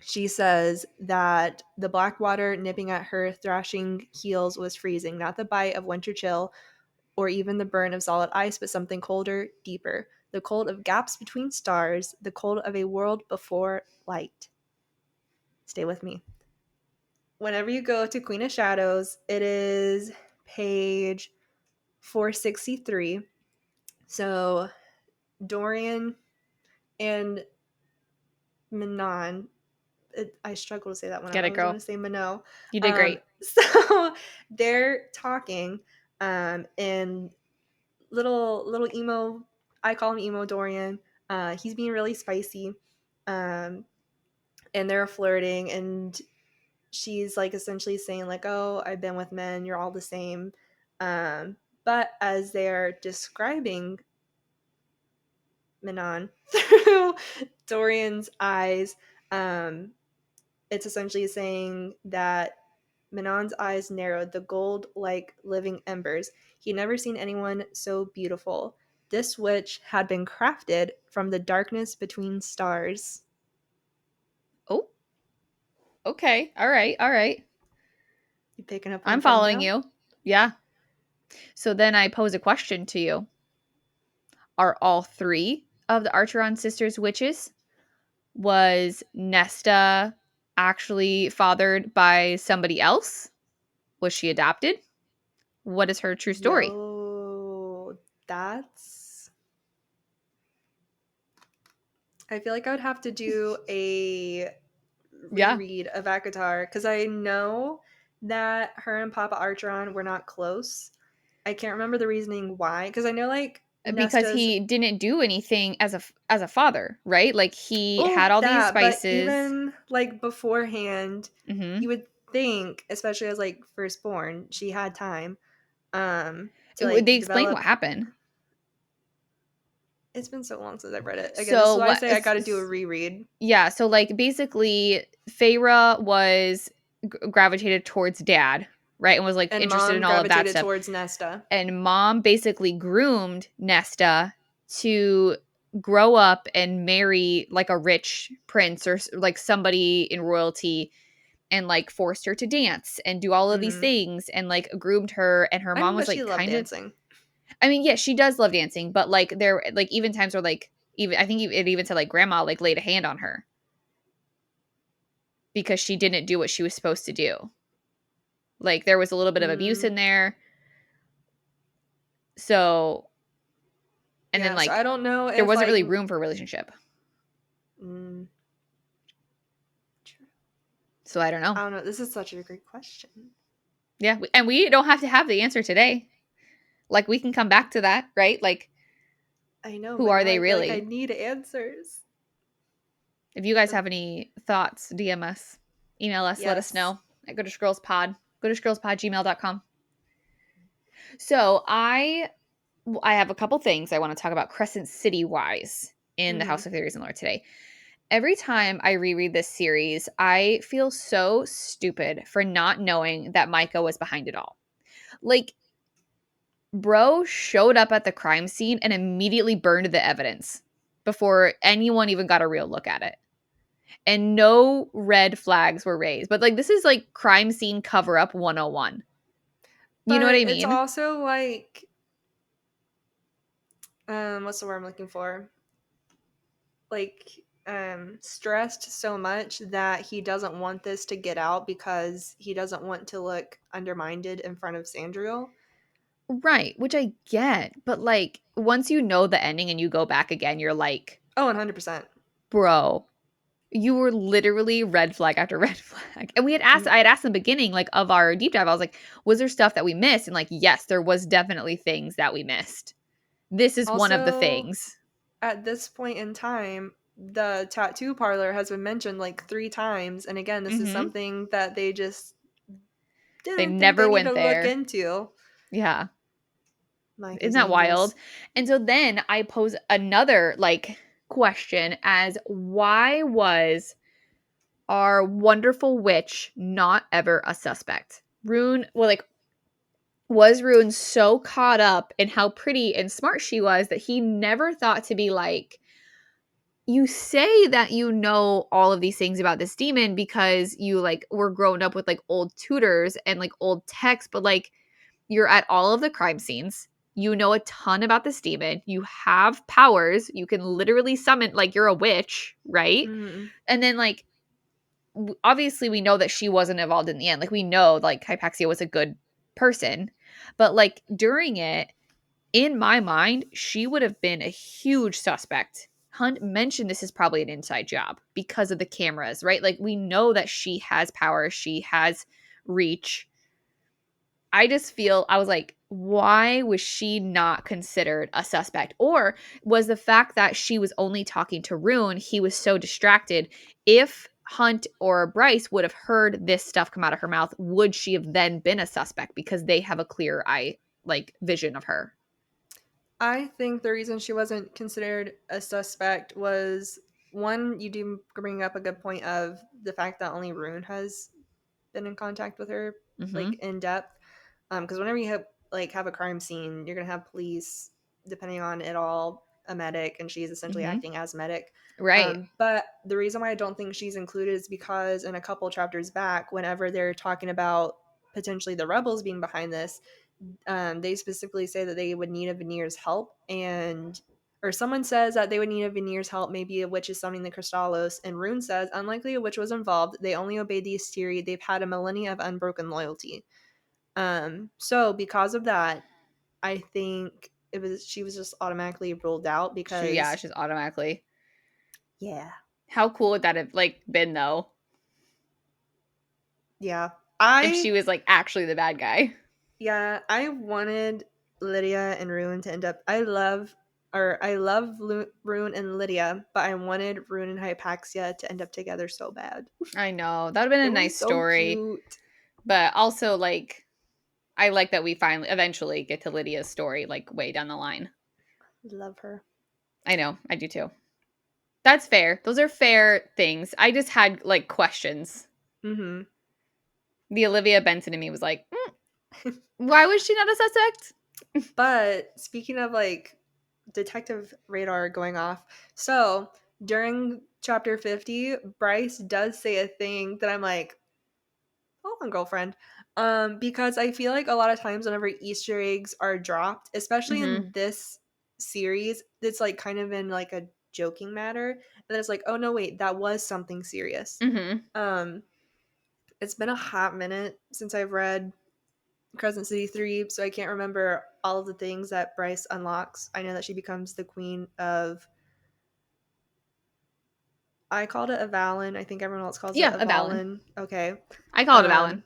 she says that the black water nipping at her thrashing heels was freezing, not the bite of winter chill or even the burn of solid ice, but something colder, deeper. The cold of gaps between stars, the cold of a world before light. Stay with me. Whenever you go to Queen of Shadows, it is page 463. So Dorian and Manon, I struggle to say that one. Get I it, always want girl. to say Minot. You did great. So they're talking, and little emo. I call him emo Dorian. He's being really spicy, um, and they're flirting, and she's like essentially saying like, "Oh, I've been with men. You're all the same." But as they're describing Manon through Dorian's eyes, um, it's essentially saying that Manon's eyes narrowed, the gold like living embers. He'd never seen anyone so beautiful. This witch had been crafted from the darkness between stars. Oh, okay. All right. All right. You picking up what I'm I'm putting following down? you. Yeah. So then I pose a question to you. Are all 3 of the Archeron sisters witches? Was Nesta actually fathered by somebody else? Was she adopted? What is her true story? Yo, that's. I feel like I would have to do a Yeah. reread of Akatar because I know that her and Papa Archeron were not close. I can't remember the reasoning why because I know like Because Nesta's. he didn't do anything as a father, right? Like he had Oh, all these that, but spices. even like beforehand, Mhm. you would think, especially as like firstborn, she had time to They like explain what develop. happened. It's been so long since I've read it. Again, this is So why I what say I got to do a reread. yeah, so like basically Feyre was gravitated towards dad, right? And was like And interested Mom in all of that gravitated stuff. towards Nesta. And Mom basically groomed Nesta to grow up and marry like a rich prince or like somebody in royalty, and like forced her to dance and do all of these Mm-hmm. things and like groomed her. And her I know mom that was she like loved kind of, dancing. I mean, yeah, she does love dancing, but like there like even times where like even I think it even said like grandma like laid a hand on her because she didn't do what she was supposed to do. Like there was a little bit of abuse Mm. in there. So, and then Yeah, so like I don't know there if wasn't like really room for a relationship. mm, So I don't know. I don't know. This is such a great question. Yeah, and we don't have to have the answer today. Like we can come back to that, right? Like I know, who but are now they I feel like I really? need answers. If you guys Um, have any thoughts, DM us, email us, let us yes. know at goodishgirlspod, goodishgirlspod@gmail.com. So I have a couple things I want to talk about Crescent City wise in the Mm-hmm. House of Theories and Lore today. Every time I reread this series, I feel so stupid for not knowing that Micah was behind it all. Like, bro showed up at the crime scene and immediately burned the evidence before anyone even got a real look at it. And no red flags were raised. But like this is like crime scene cover up 101. You know what But I it's mean? also like what's the word I'm looking for? Like stressed so much that he doesn't want this to get out because he doesn't want to look undermined in front of Sandriel. Right, which I get, but like once you know the ending and you go back again, you're like, Oh, 100%. "Bro, you were literally red flag after red flag." And I had asked in the beginning like of our deep dive, I was like, "Was there stuff that we missed?" And like, yes, there was definitely things that we missed. This is one of the Also, things. at this point in time, the tattoo parlor has been mentioned like 3 times. And again, this is Mhm. something that they just They didn't think they never need to went look there. into. Yeah. Mike Isn't is that wild? dangerous. And so then I pose another like question as why was our wonderful witch not ever a suspect? Rune, well, like, was Rune so caught up in how pretty and smart she was that he never thought to be like, you say that you know all of these things about this demon because you like were grown up with like old tutors and like old texts, but like you're at all of the crime scenes. You know a ton about this demon. You have powers. You can literally summon, like, you're a witch, right? Mm-hmm. And then, like, obviously, we know that she wasn't involved in the end. Like, we know, like, Hypaxia was a good person. But, like, during it, in my mind, she would have been a huge suspect. Hunt mentioned this is probably an inside job because of the cameras, right? Like, we know that she has power, she has reach. I just feel I was like, why was she not considered a suspect? Or was the fact that she was only talking to Rune, he was so distracted. If Hunt or Bryce would have heard this stuff come out of her mouth, would she have then been a suspect because they have a clear eye like vision of her? I think the reason she wasn't considered a suspect was one, you do bring up a good point of the fact that only Rune has been in contact with her, like Mm-hmm. in depth. Because whenever you have a crime scene, you're gonna have police, depending on it all, a medic, and she's essentially Mm-hmm. acting as medic. Right. But the reason why I don't think she's included is because in a couple chapters back, whenever they're talking about potentially the rebels being behind this, they specifically say that they would need a Veneer's help, and or someone says that they would need a Veneer's help, maybe a witch is summoning the Crystallos, and Rune says, unlikely a witch was involved, they only obeyed the Asteri, they've had a millennia of unbroken loyalty. So because of that, I think she was just automatically ruled out Yeah, because she's automatically. yeah. How cool would that have like been though? Yeah. If she I was like actually the bad guy. Yeah, I wanted Lydia and Rune to end up. I love Rune and Lydia, but I wanted Rune and Hypaxia to end up together so bad. I know. That would have been It a was nice so story. cute. But also like I like that we finally eventually get to Lydia's story like way down the line. Love her. I know, I do too. That's fair. Those are fair things. I just had like questions. Mm-hmm. The Olivia Benson in me was like, Why was she not a suspect? But speaking of like detective radar going off, so during chapter 50, Bryce does say a thing that I'm like, hold on, girlfriend. Because I feel like a lot of times whenever Easter eggs are dropped, especially Mm-hmm. in this series, it's like kind of in like a joking matter. And then it's like, oh no, wait, that was something serious. Mm-hmm. Um, it's been a hot minute since I've read Crescent City 3, so I can't remember all of the things that Bryce unlocks. I know that she becomes the queen of. I called it a Valen. I think everyone else calls it Yeah, a a Valen. Valen. Okay. I call it a Valen.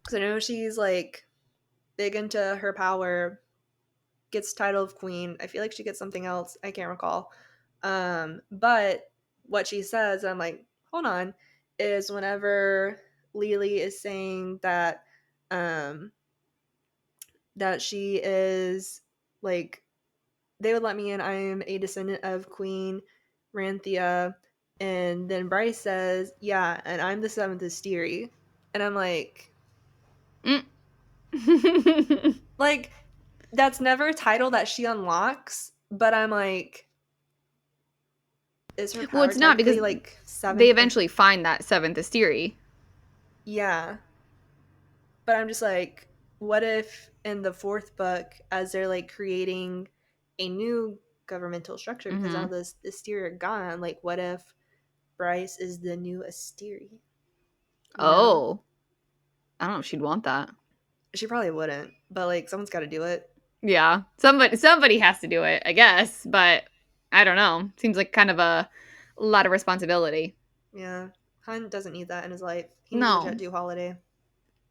Because I know she's like big into her power, gets title of queen. I feel like she gets something else. I can't recall. But what she says, I'm like, hold on, is whenever Lily is saying um, that she is like, they would let me in. I am a descendant of Queen Ranthia. And then Bryce says, yeah, and I'm the seventh Asteri. And I'm Mm. like, that's never a title that she unlocks, but I'm like, is her Well, power it's not because technically like they seventh? eventually find that seventh Asteri. Yeah. But I'm just like, what if in the fourth book, as they're like creating a new governmental structure, because Mm-hmm. now the Asteri are gone, like, what if Bryce is the new Asteri? You know? Oh, I don't know if she'd want that. She probably wouldn't, but like, someone's got to do it. Yeah, somebody has to do it, I guess. But I don't know. Seems like kind of a lot of responsibility. Yeah. Hunt doesn't need that in his life. He needs a Jet No, 2 holiday.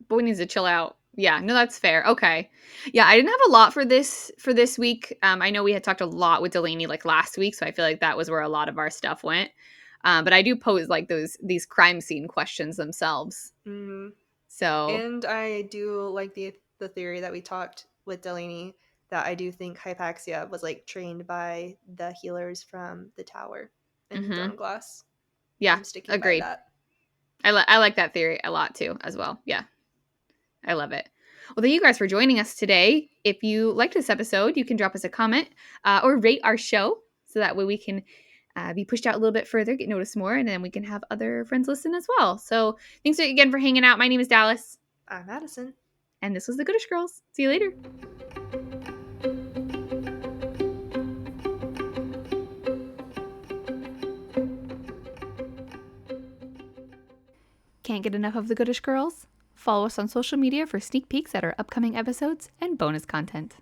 boy needs to chill out. Yeah, no, that's fair. Okay, yeah, I didn't have a lot for this week. I know we had talked a lot with Delaney like last week, so I feel like that was where a lot of our stuff went. But I do pose like these crime scene questions themselves. Mm-hmm. So, And I do like the theory that we talked with Delaney that I do think Hypaxia was like trained by the healers from the tower in hmm, Throne Glass. yeah, I'm sticking by agreed. that. I like that theory a lot too, as well. Yeah. I love it. Well, thank you guys for joining us today. If you liked this episode, you can drop us a comment or rate our show so that way we can be pushed out a little bit further, get noticed more, and then we can have other friends listen as well. So thanks again for hanging out. My name is Dallas, I'm Madison. and this was the Goodish Girls. See you later. Can't get enough of the Goodish Girls? Follow us on social media for sneak peeks at our upcoming episodes and bonus content.